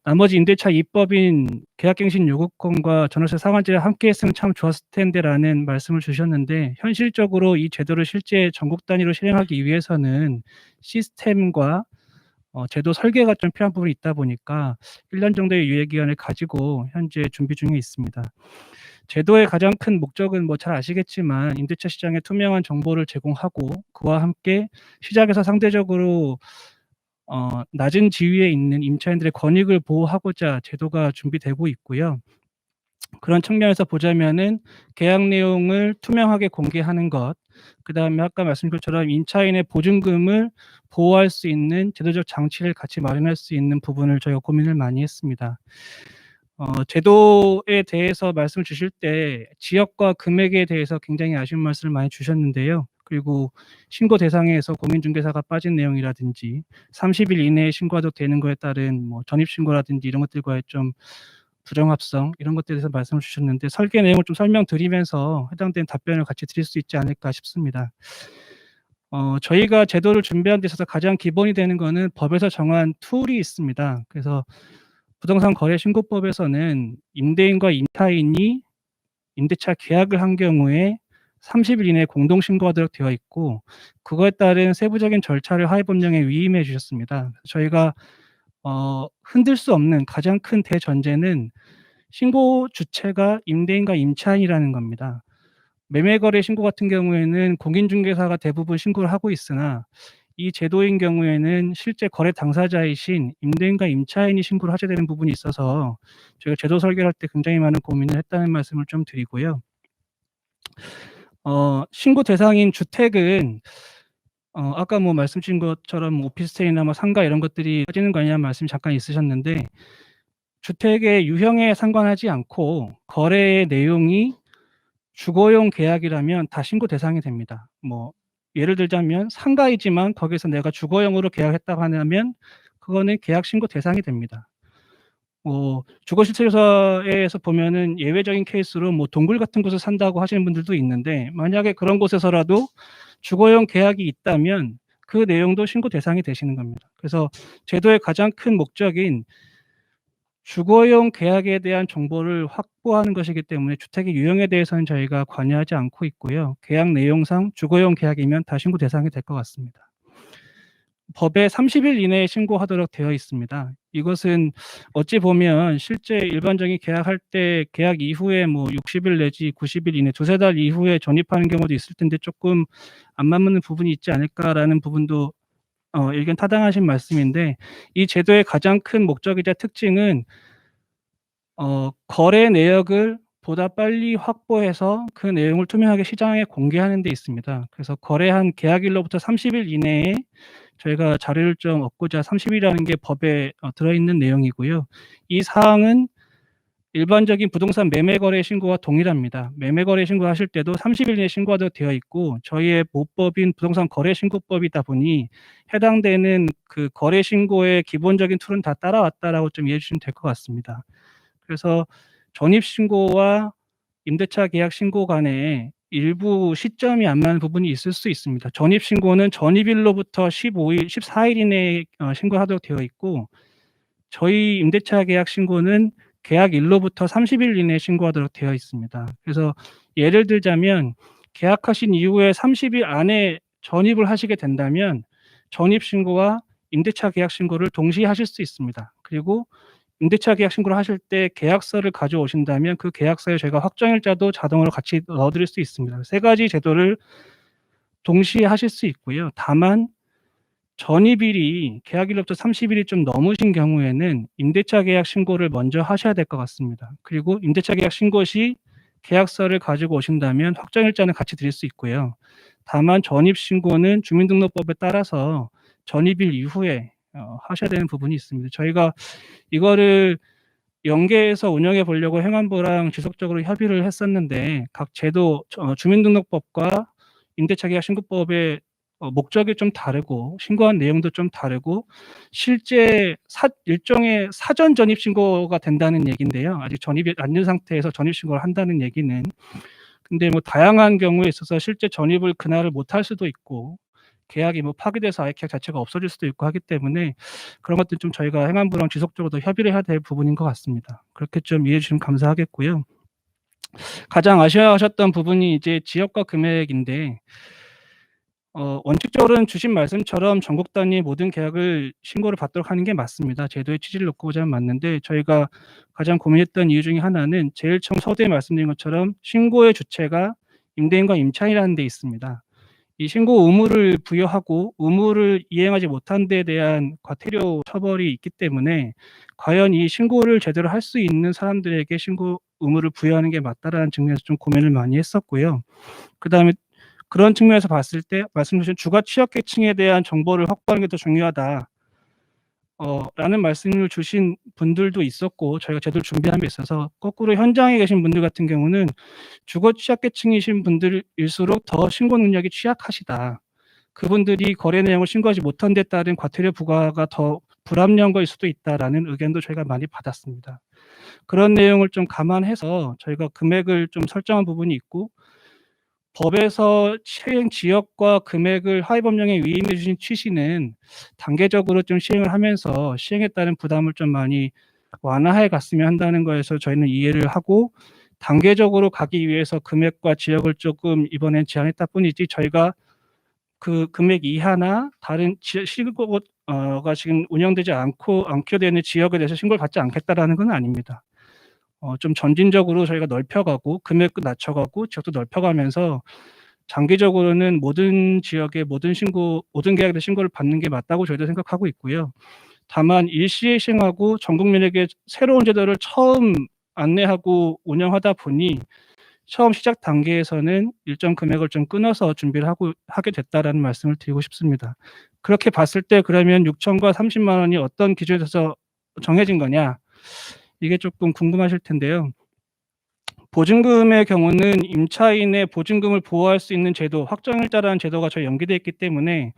나머지 임대차 2법인 계약갱신 요구권과 전월세 상한제를 함께 했으면 참 좋았을 텐데라는 말씀을 주셨는데 현실적으로 이 제도를 실제 전국 단위로 실행하기 위해서는 시스템과 제도 설계가 좀 필요한 부분이 있다 보니까 1년 정도의 유예 기간을 가지고 현재 준비 중에 있습니다. 제도의 가장 큰 목적은 뭐 잘 아시겠지만 임대차 시장에 투명한 정보를 제공하고 그와 함께 시장에서 상대적으로 낮은 지위에 있는 임차인들의 권익을 보호하고자 제도가 준비되고 있고요. 그런 측면에서 보자면은 계약 내용을 투명하게 공개하는 것, 그다음에 아까 말씀드린 것처럼 임차인의 보증금을 보호할 수 있는 제도적 장치를 같이 마련할 수 있는 부분을 저희가 고민을 많이 했습니다. 제도에 대해서 말씀을 주실 때 지역과 금액에 대해서 굉장히 아쉬운 말씀을 많이 주셨는데요. 그리고 신고 대상에서 공인중개사가 빠진 내용이라든지 30일 이내에 신고해도 되는 거에 따른 뭐 전입신고라든지 이런 것들과의 좀 부정합성 이런 것들에 대해서 말씀을 주셨는데 설계 내용을 좀 설명드리면서 해당되는 답변을 같이 드릴 수 있지 않을까 싶습니다. 저희가 제도를 준비하는 데 있어서 가장 기본이 되는 거는 법에서 정한 툴이 있습니다. 그래서 부동산 거래 신고법에서는 임대인과 임차인이 임대차 계약을 한 경우에 30일 이내에 공동 신고하도록 되어 있고 그거에 따른 세부적인 절차를 하위법령에 위임해 주셨습니다. 저희가 흔들 수 없는 가장 큰 대전제는 신고 주체가 임대인과 임차인이라는 겁니다. 매매거래 신고 같은 경우에는 공인중개사가 대부분 신고를 하고 있으나 이 제도인 경우에는 실제 거래 당사자이신 임대인과 임차인이 신고를 하셔야 되는 부분이 있어서 저희가 제도 설계를 할 때 굉장히 많은 고민을 했다는 말씀을 좀 드리고요. 신고 대상인 주택은 아까 뭐 말씀 주신 것처럼 오피스텔이나 뭐 상가 이런 것들이 빠지는 거 아니냐는 말씀이 잠깐 있으셨는데 주택의 유형에 상관하지 않고 거래의 내용이 주거용 계약이라면 다 신고 대상이 됩니다. 뭐 예를 들자면 상가이지만 거기서 내가 주거용으로 계약했다고 하면 그거는 계약 신고 대상이 됩니다. 주거실질조사에서 보면은 예외적인 케이스로 뭐 동굴 같은 곳을 산다고 하시는 분들도 있는데 만약에 그런 곳에서라도 주거용 계약이 있다면 그 내용도 신고 대상이 되시는 겁니다. 그래서 제도의 가장 큰 목적인 주거용 계약에 대한 정보를 확보하는 것이기 때문에 주택의 유형에 대해서는 저희가 관여하지 않고 있고요. 계약 내용상 주거용 계약이면 다 신고 대상이 될 것 같습니다. 법에 30일 이내에 신고하도록 되어 있습니다. 이것은 어찌 보면 실제 일반적인 계약할 때 계약 이후에 뭐 60일 내지 90일 이내 두세 달 이후에 전입하는 경우도 있을 텐데 조금 안 맞는 부분이 있지 않을까라는 부분도 의견 타당하신 말씀인데 이 제도의 가장 큰 목적이자 특징은 거래 내역을 보다 빨리 확보해서 그 내용을 투명하게 시장에 공개하는 데 있습니다. 그래서 거래한 계약일로부터 30일 이내에 저희가 자료를 좀 얻고자 30일이라는 게 법에 들어있는 내용이고요. 이 사항은 일반적인 부동산 매매 거래 신고와 동일합니다. 매매 거래 신고하실 때도 30일 내에 신고하도록 되어 있고 저희의 모법인 부동산 거래 신고법이다 보니 해당되는 그 거래 신고의 기본적인 툴은 다 따라왔다라고 좀 이해해 주시면 될 것 같습니다. 그래서 전입 신고와 임대차 계약 신고 간에 일부 시점이 안 맞는 부분이 있을 수 있습니다. 전입 신고는 전입일로부터 14일 이내에 신고하도록 되어 있고 저희 임대차 계약 신고는 계약일로부터 30일 이내에 신고하도록 되어 있습니다. 그래서 예를 들자면 계약하신 이후에 30일 안에 전입을 하시게 된다면 전입 신고와 임대차 계약 신고를 동시에 하실 수 있습니다. 그리고 임대차 계약 신고를 하실 때 계약서를 가져오신다면 그 계약서에 저희가 확정일자도 자동으로 같이 넣어드릴 수 있습니다. 세 가지 제도를 동시에 하실 수 있고요. 다만 전입일이 계약일로부터 30일이 좀 넘으신 경우에는 임대차 계약 신고를 먼저 하셔야 될 것 같습니다. 그리고 임대차 계약 신고 시 계약서를 가지고 오신다면 확정일자는 같이 드릴 수 있고요. 다만 전입신고는 주민등록법에 따라서 전입일 이후에 하셔야 되는 부분이 있습니다. 저희가 이거를 연계해서 운영해 보려고 행안부랑 지속적으로 협의를 했었는데 각 제도 주민등록법과 임대차 계약 신고법의 목적이 좀 다르고 신고한 내용도 좀 다르고 실제 일종의 사전 전입 신고가 된다는 얘기인데요. 아직 전입이 안 된 상태에서 전입 신고를 한다는 얘기는 근데 뭐 다양한 경우에 있어서 실제 전입을 그날을 못할 수도 있고 계약이 뭐 파기돼서 아예 계약 자체가 없어질 수도 있고 하기 때문에 그런 것들 좀 저희가 행안부랑 지속적으로 더 협의를 해야 될 부분인 것 같습니다. 그렇게 좀 이해해 주시면 감사하겠고요. 가장 아쉬워하셨던 부분이 이제 지역과 금액인데 원칙적으로는 주신 말씀처럼 전국 단위 모든 계약을 신고를 받도록 하는 게 맞습니다. 제도의 취지를 놓고 보자면 맞는데 저희가 가장 고민했던 이유 중에 하나는 제일 처음 서두에 말씀드린 것처럼 신고의 주체가 임대인과 임차인이라는 데 있습니다. 이 신고 의무를 부여하고 의무를 이행하지 못한 데에 대한 과태료 처벌이 있기 때문에 과연 이 신고를 제대로 할 수 있는 사람들에게 신고 의무를 부여하는 게 맞다라는 측면에서 좀 고민을 많이 했었고요. 그다음에 그런 측면에서 봤을 때 말씀 주신 주거 취약계층에 대한 정보를 확보하는 게 더 중요하다. 라는 말씀을 주신 분들도 있었고 저희가 제도를 준비함에 있어서 거꾸로 현장에 계신 분들 같은 경우는 주거 취약계층이신 분들일수록 더 신고 능력이 취약하시다. 그분들이 거래 내용을 신고하지 못한 데 따른 과태료 부과가 더 불합리한 거일 수도 있다라는 의견도 저희가 많이 받았습니다. 그런 내용을 좀 감안해서 저희가 금액을 좀 설정한 부분이 있고 법에서 시행 지역과 금액을 하위 법령에 위임해 주신 취지는 단계적으로 좀 시행을 하면서 시행에 따른 부담을 좀 많이 완화해 갔으면 한다는 거에서 저희는 이해를 하고 단계적으로 가기 위해서 금액과 지역을 조금 이번엔 제한했다 뿐이지 저희가 그 금액 이하나 다른 신고가 지금 운영되지 않게 되는 지역에 대해서 신고를 받지 않겠다라는 건 아닙니다. 좀 점진적으로 저희가 넓혀가고 금액도 낮춰가고 지역도 넓혀가면서 장기적으로는 모든 지역의 모든 계약에 대한 신고를 받는 게 맞다고 저희도 생각하고 있고요. 다만 일시에 시행하고 전 국민에게 새로운 제도를 처음 안내하고 운영하다 보니 처음 시작 단계에서는 일정 금액을 좀 끊어서 준비를 하게 됐다라는 말씀을 드리고 싶습니다. 그렇게 봤을 때 그러면 6천과 30만 원이 어떤 기준에서 정해진 거냐? 이게 조금 궁금하실 텐데요. 보증금의 경우는 임차인의 보증금을 보호할 수 있는 제도, 확정일자라는 제도가 저희 연계되어 있기 때문에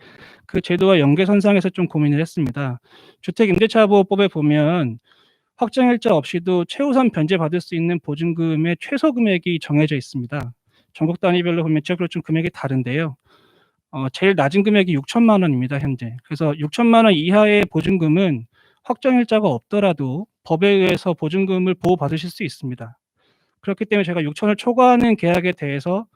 그 제도와 연계선상에서 좀 고민을 했습니다. 주택임대차보호법에 보면 확정일자 없이도 최우선 변제받을 수 있는 보증금의 최소 금액이 정해져 있습니다. 전국 단위별로 보면 지역별로 좀 금액이 다른데요. 제일 낮은 금액이 6천만 원입니다, 현재. 그래서 6천만 원 이하의 보증금은 확정일자가 없더라도 법에 의해서 보증금을 보호받으실 수 있습니다. 그렇기 때문에 제가 6천을 초과하는 계약에 대해서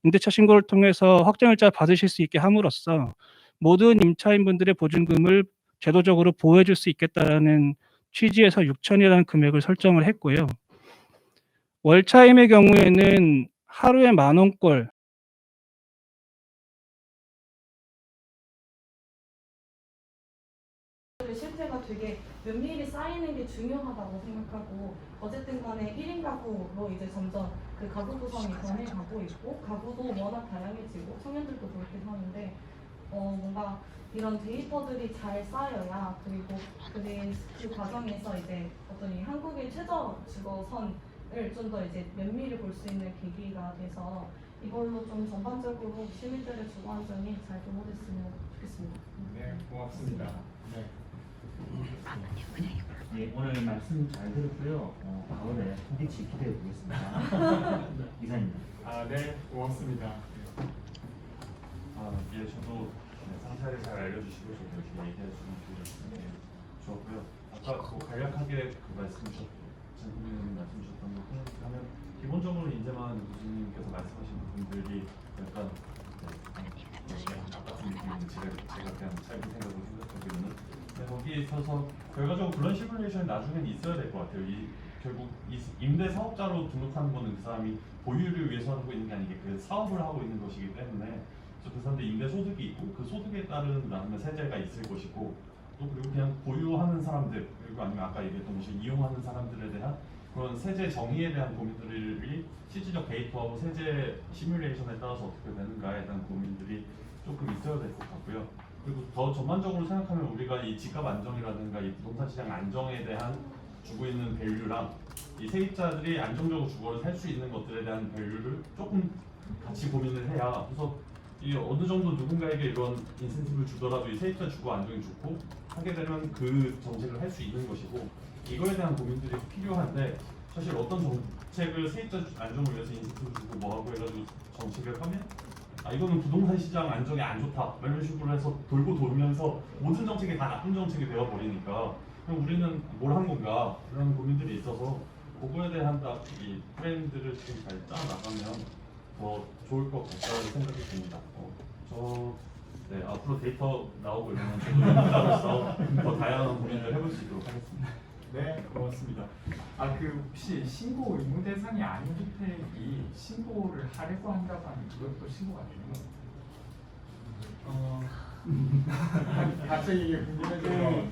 임대차 신고를 통해서 확정일자 받으실 수 있게 함으로써 모든 임차인분들의 보증금을 제도적으로 보호해 줄 수 있겠다라는 취지에서 6천이라는 금액을 설정을 했고요. 월차임의 경우에는 하루에 10,000원꼴 실태가 되게 면밀히 쌓이는 게 중요하다고 생각하고 어쨌든 간에 1인 가구로 이제 점점 그 가구 구성이 변해가고 있고 가구도 워낙 다양해지고 청년들도 그렇게 사는데 뭔가 이런 데이터들이 잘 쌓여야 그리고 그 과정에서 이제 어떤 이 한국의 최저 주거선을 좀 더 이제 면밀히 볼 수 있는 계기가 돼서 이걸로 좀 전반적으로 시민들의 주거 안정이 잘 도모됐으면 좋겠습니다. 네, 고맙습니다. 네. 예, 오늘 말씀 잘 들었고요. 다음에 통기치 기대해 보겠습니다. 이사님. 네, 고맙습니다. 예, 저도 상세하게 잘 알려주시고 저도 이렇게 얘기해 주시면 좋았고요. 아까 간략하게 장군님 말씀 주셨던 거 하면 기본적으로 이제만 교수님께서 말씀하신 부분들이 약간 아까 제가 그냥 짧은 생각으로 생각하기로는 거기에 있어서 결과적으로 그런 시뮬레이션이 나중에는 있어야 될 것 같아요. 결국 임대 사업자로 등록하는 거는 그 사람이 보유를 위해서 하고 있는 게 아니게 그 사업을 하고 있는 것이기 때문에 그 사람들 임대 소득이 있고 그 소득에 따른 나름의 세제가 있을 것이고 또 그리고 그냥 보유하는 사람들 그리고 아니면 아까 얘기했던 것이 이용하는 사람들에 대한 그런 세제 정의에 대한 고민들이 실질적으로 실질적 데이터하고 세제 시뮬레이션에 따라서 어떻게 되는가에 대한 고민들이 조금 있어야 될 것 같고요. 그리고 더 전반적으로 생각하면 우리가 이 집값 안정이라든가 이 부동산 시장 안정에 대한 주고 있는 밸류랑 이 세입자들이 안정적으로 주거를 살 수 있는 것들에 대한 밸류를 조금 같이 고민을 해야, 그래서 이 어느 정도 누군가에게 이런 인센티브를 주더라도 이 세입자 주거 안정이 좋고 하게 되면 그 정책을 할 수 있는 것이고, 이거에 대한 고민들이 필요한데, 사실 어떤 정책을 세입자 안정을 위해서 인센티브 주고 뭐하고 해가지고 정책을 하면 이거는 부동산 시장 안정이 안 좋다 이런 식으로 해서 돌고 돌면서 모든 정책이 다 나쁜 정책이 되어버리니까 그럼 우리는 뭘 한 건가 이런 고민들이 있어서 그거에 대한 이 트렌드를 지금 잘 짜나가면 더 좋을 것 같다는 생각이 듭니다. 네, 앞으로 데이터 나오고 이러면 저도 연구자로서 더 다양한 고민을 해볼 수 있도록 하겠습니다. 네, 고맙습니다. 혹시 신고 의무 대상이 아닌 주택이 신고를 하려고 한다고 하면 그것도 신고가 되는 갑자기 이게 궁금해져서.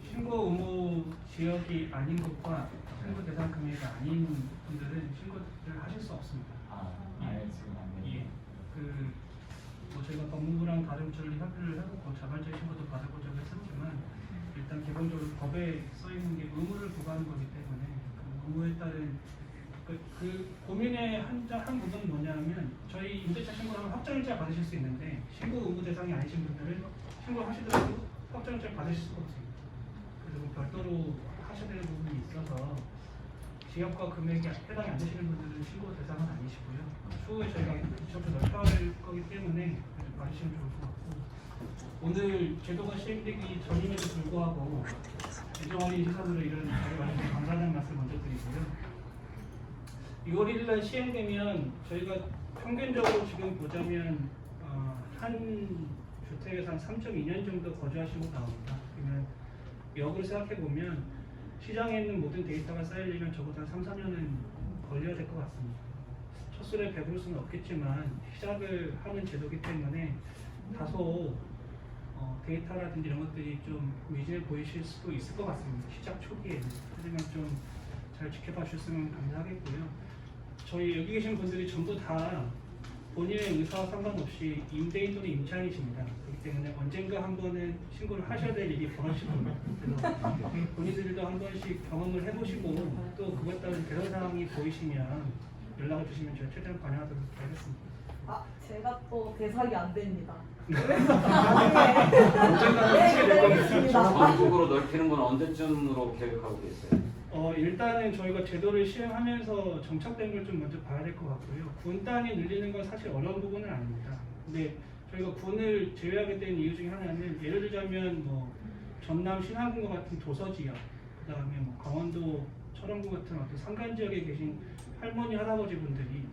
신고 의무 지역이 아닌 것과 신고 대상 금액이 아닌 분들은 신고를 하실 수 없습니다. 아예 지금 안 돼요. 예. 저희가 법무부랑 다중처리 협의를 해보고 자발적 신고도 받아보자고 했었지만 일단 기본적으로 법에 써 있는 게 의무를 부과하는 거기 때문에 그 의무에 따른 그 고민의 한 부분은 뭐냐면 저희 임대차 신고를 하면 확정일자 받으실 수 있는데 신고 의무 대상이 아니신 분들은 신고를 하시더라도 확정일자 받으실 수가 없습니다. 그리고 별도로 하셔야 되는 부분이 있어서 지역과 금액이 해당이 안 되시는 분들은 신고 대상은 아니시고요. 추후에 저희가 이쪽을 넓혀갈 거기 때문에 봐주시면 좋을 것 같고, 오늘 제도가 시행되기 전임에도 불구하고 애정어린 시선으로 이런 자리 마련에 감사하다는 말씀 먼저 드리고요. 6월 1일 날 시행되면 저희가 평균적으로 지금 보자면 한 주택에서 한 3.2년 정도 거주하시고 나옵니다. 그러면 역으로 생각해 보면 시장에 있는 모든 데이터가 쌓이려면 적어도 한 3, 4년은 걸려야 될 것 같습니다. 첫 술에 배부를 수는 없겠지만 시작을 하는 제도이기 때문에 다소 데이터라든지 이런 것들이 좀 미진해 보이실 수도 있을 것 같습니다. 시작 초기에는. 하지만 좀 잘 지켜봐 주셨으면 감사하겠고요. 저희 여기 계신 분들이 전부 다 본인의 의사와 상관없이 임대인 또는 임차인이십니다. 그렇기 때문에 언젠가 한 번은 신고를 하셔야 될 일이 벌어질 겁니다. 그래서 본인들도 한 번씩 경험을 해보시고 또 그것 따른 개선 사항이 보이시면 연락을 주시면 저희 최대한 반영하도록 하겠습니다. 제가 또 대상이 안 됩니다. 언젠가는 하시게 될 겁니다. 전국으로 넓히는 건 언제쯤으로 계획하고 계세요? 일단은 저희가 제도를 시행하면서 정착된 걸 좀 먼저 봐야 될 것 같고요. 군 단위 늘리는 건 사실 어려운 부분은 아닙니다. 근데 저희가 군을 제외하게 된 이유 중에 하나는 예를 들자면 전남 신안군과 같은 도서 지역, 그 다음에 강원도 철원군 같은 어떤 산간 지역에 계신 할머니 할아버지 분들이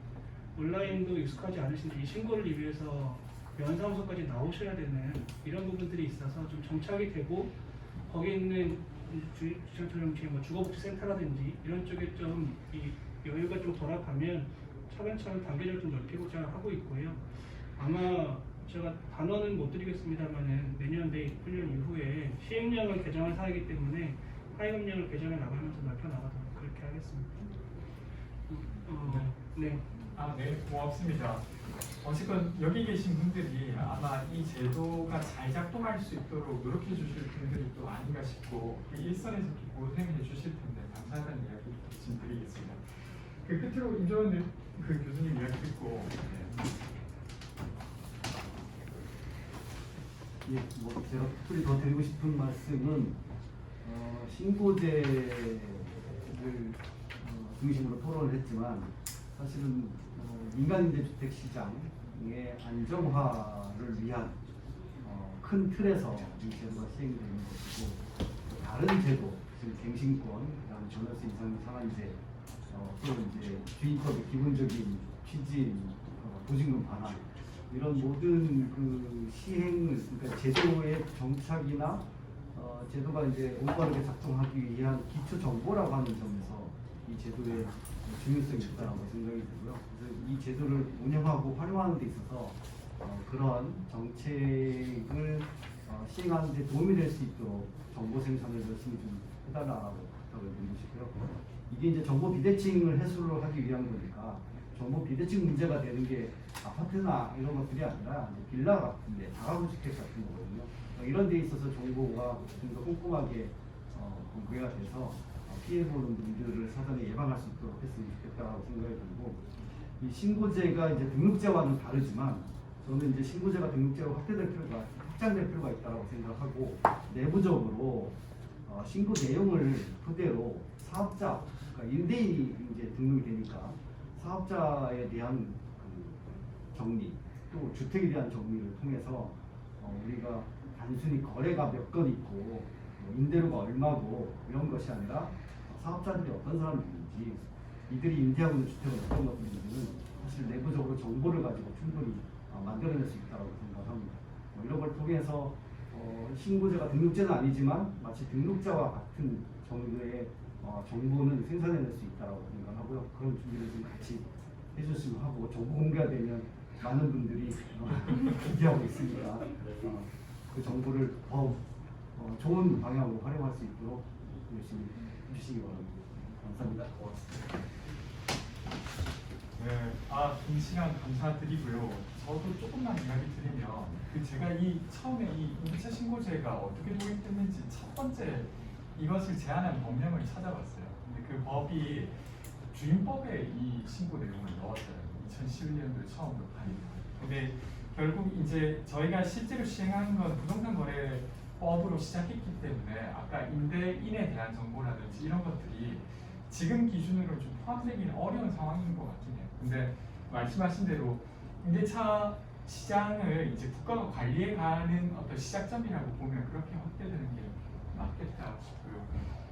온라인도 익숙하지 않으신데 이 신고를 위해서 면사무소까지 나오셔야 되는 이런 부분들이 있어서 좀 정착이 되고 거기에 있는 주처럼 지금 주거복지센터라든지 이런 쪽에 좀 이 여유가 좀 돌아가면 차근차근 단계를 좀 넓히고자 하고 있고요. 아마 제가 단어는 못 드리겠습니다만은 내년 1년 이후에 시행령을 개정할 사이기 때문에 하위법령을 개정해 나가면서 넓혀 나가도록 그렇게 하겠습니다. 네. 네, 고맙습니다. 어쨌건 여기 계신 분들이 아마 이 제도가 잘 작동할 수 있도록 노력해 주실 분들이 또 아닌가 싶고 일선에서 고생해 주실 텐데 감사하다는 이야기 말씀드리겠습니다. 끝으로 임종원 교수님 이야기 듣고 제가 특별히 더 드리고 싶은 말씀은 신고제를 중심으로 토론을 했지만 사실은 민간임대주택 시장의 안정화를 위한 큰 틀에서 이 제도가 시행되는 것이고 다른 제도, 즉 갱신권, 그다음 전월세 이상 상한제, 또 이제 주의법의 기본적인 취지, 보증금 반환 이런 모든 그 시행을 그러니까 제도의 정착이나 제도가 이제 올바르게 작동하기 위한 기초 정보라고 하는 점에서 이 제도의 중요성이 있다고 생각이 들고요. 그래서 이 제도를 운영하고 활용하는 데 있어서 그런 정책을 시행하는 데 도움이 될 수 있도록 정보 생산을 열심히 좀 해달라고 부탁을 드리고 싶고요. 이게 이제 정보 비대칭을 해소를 하기 위한 거니까 정보 비대칭 문제가 되는 게 아파트나 이런 것들이 아니라 이제 빌라 같은데 다가구주택 같은 거거든요. 이런 데 있어서 정보가 좀 더 꼼꼼하게 공개가 돼서 피해보는 분들을 사전에 예방할 수 있도록 했으면 좋겠다고 생각이 들고, 이 신고제가 이제 등록제와는 다르지만 저는 이제 신고제가 등록제로 확장될 필요가 있다고 생각하고, 내부적으로 신고 내용을 토대로 사업자, 그러니까 임대인이 이제 등록이 되니까 사업자에 대한 그 정리, 또 주택에 대한 정리를 통해서 우리가 단순히 거래가 몇 건 있고 임대료가 얼마고 이런 것이 아니라 사업자들이 어떤 사람들인지, 이들이 임대하고 있는 주택은 어떤 것들인지는 사실 내부적으로 정보를 가지고 충분히 만들어낼 수 있다고 생각합니다. 이런 걸 통해서 신고제가 등록제는 아니지만 마치 등록자와 같은 정도의 정보는 생산해낼 수 있다고 생각하고요. 그런 준비를 좀 같이 해줬으면 하고, 정보 공개가 되면 많은 분들이 기대하고 있으니까 그 정보를 더 좋은 방향으로 활용할 수 있도록 열심히 해주시기 바랍니다. 감사합니다. 고맙습니다. 네, 긴 시간 감사드리고요. 저도 조금만 이야기 드리면, 제가 처음에 이 임대차 신고제가 어떻게 도입됐는지 첫 번째 이것을 제한한 법령을 찾아봤어요. 근데 그 법이 주임법에 이 신고 내용을 넣었어요. 2011년도에 처음으로 발의가. 근데 결국 이제 저희가 실제로 시행한 건 부동산 거래법으로 시작했기 때문에 아까 임대인에 대한 정보라든지 이런 것들이 지금 기준으로 좀 포함되기는 어려운 상황인 것 같긴 해요. 근데 말씀하신 대로 임대차 시장을 이제 국가가 관리해가는 어떤 시작점이라고 보면 그렇게 확대되는 게 맞겠다 싶고요.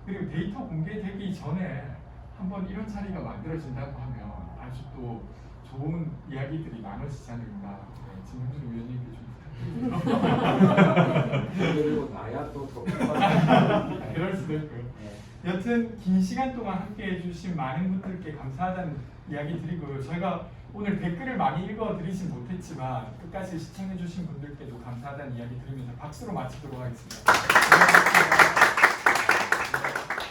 그리고 데이터 공개되기 전에 한번 이런 자리가 만들어진다고 하면 아주 또 좋은 이야기들이 나눠지지 않을까. 네, 진흥준 위원님께 좀 부탁드립니다. 그리고 나야 또더 그럴 수도 있고요. 여튼 긴 시간 동안 함께 해주신 많은 분들께 감사하다는 이야기 드리고요. 저희가 오늘 댓글을 많이 읽어드리진 못했지만 끝까지 시청해주신 분들께도 감사하다는 이야기 드리면서 박수로 마치도록 하겠습니다.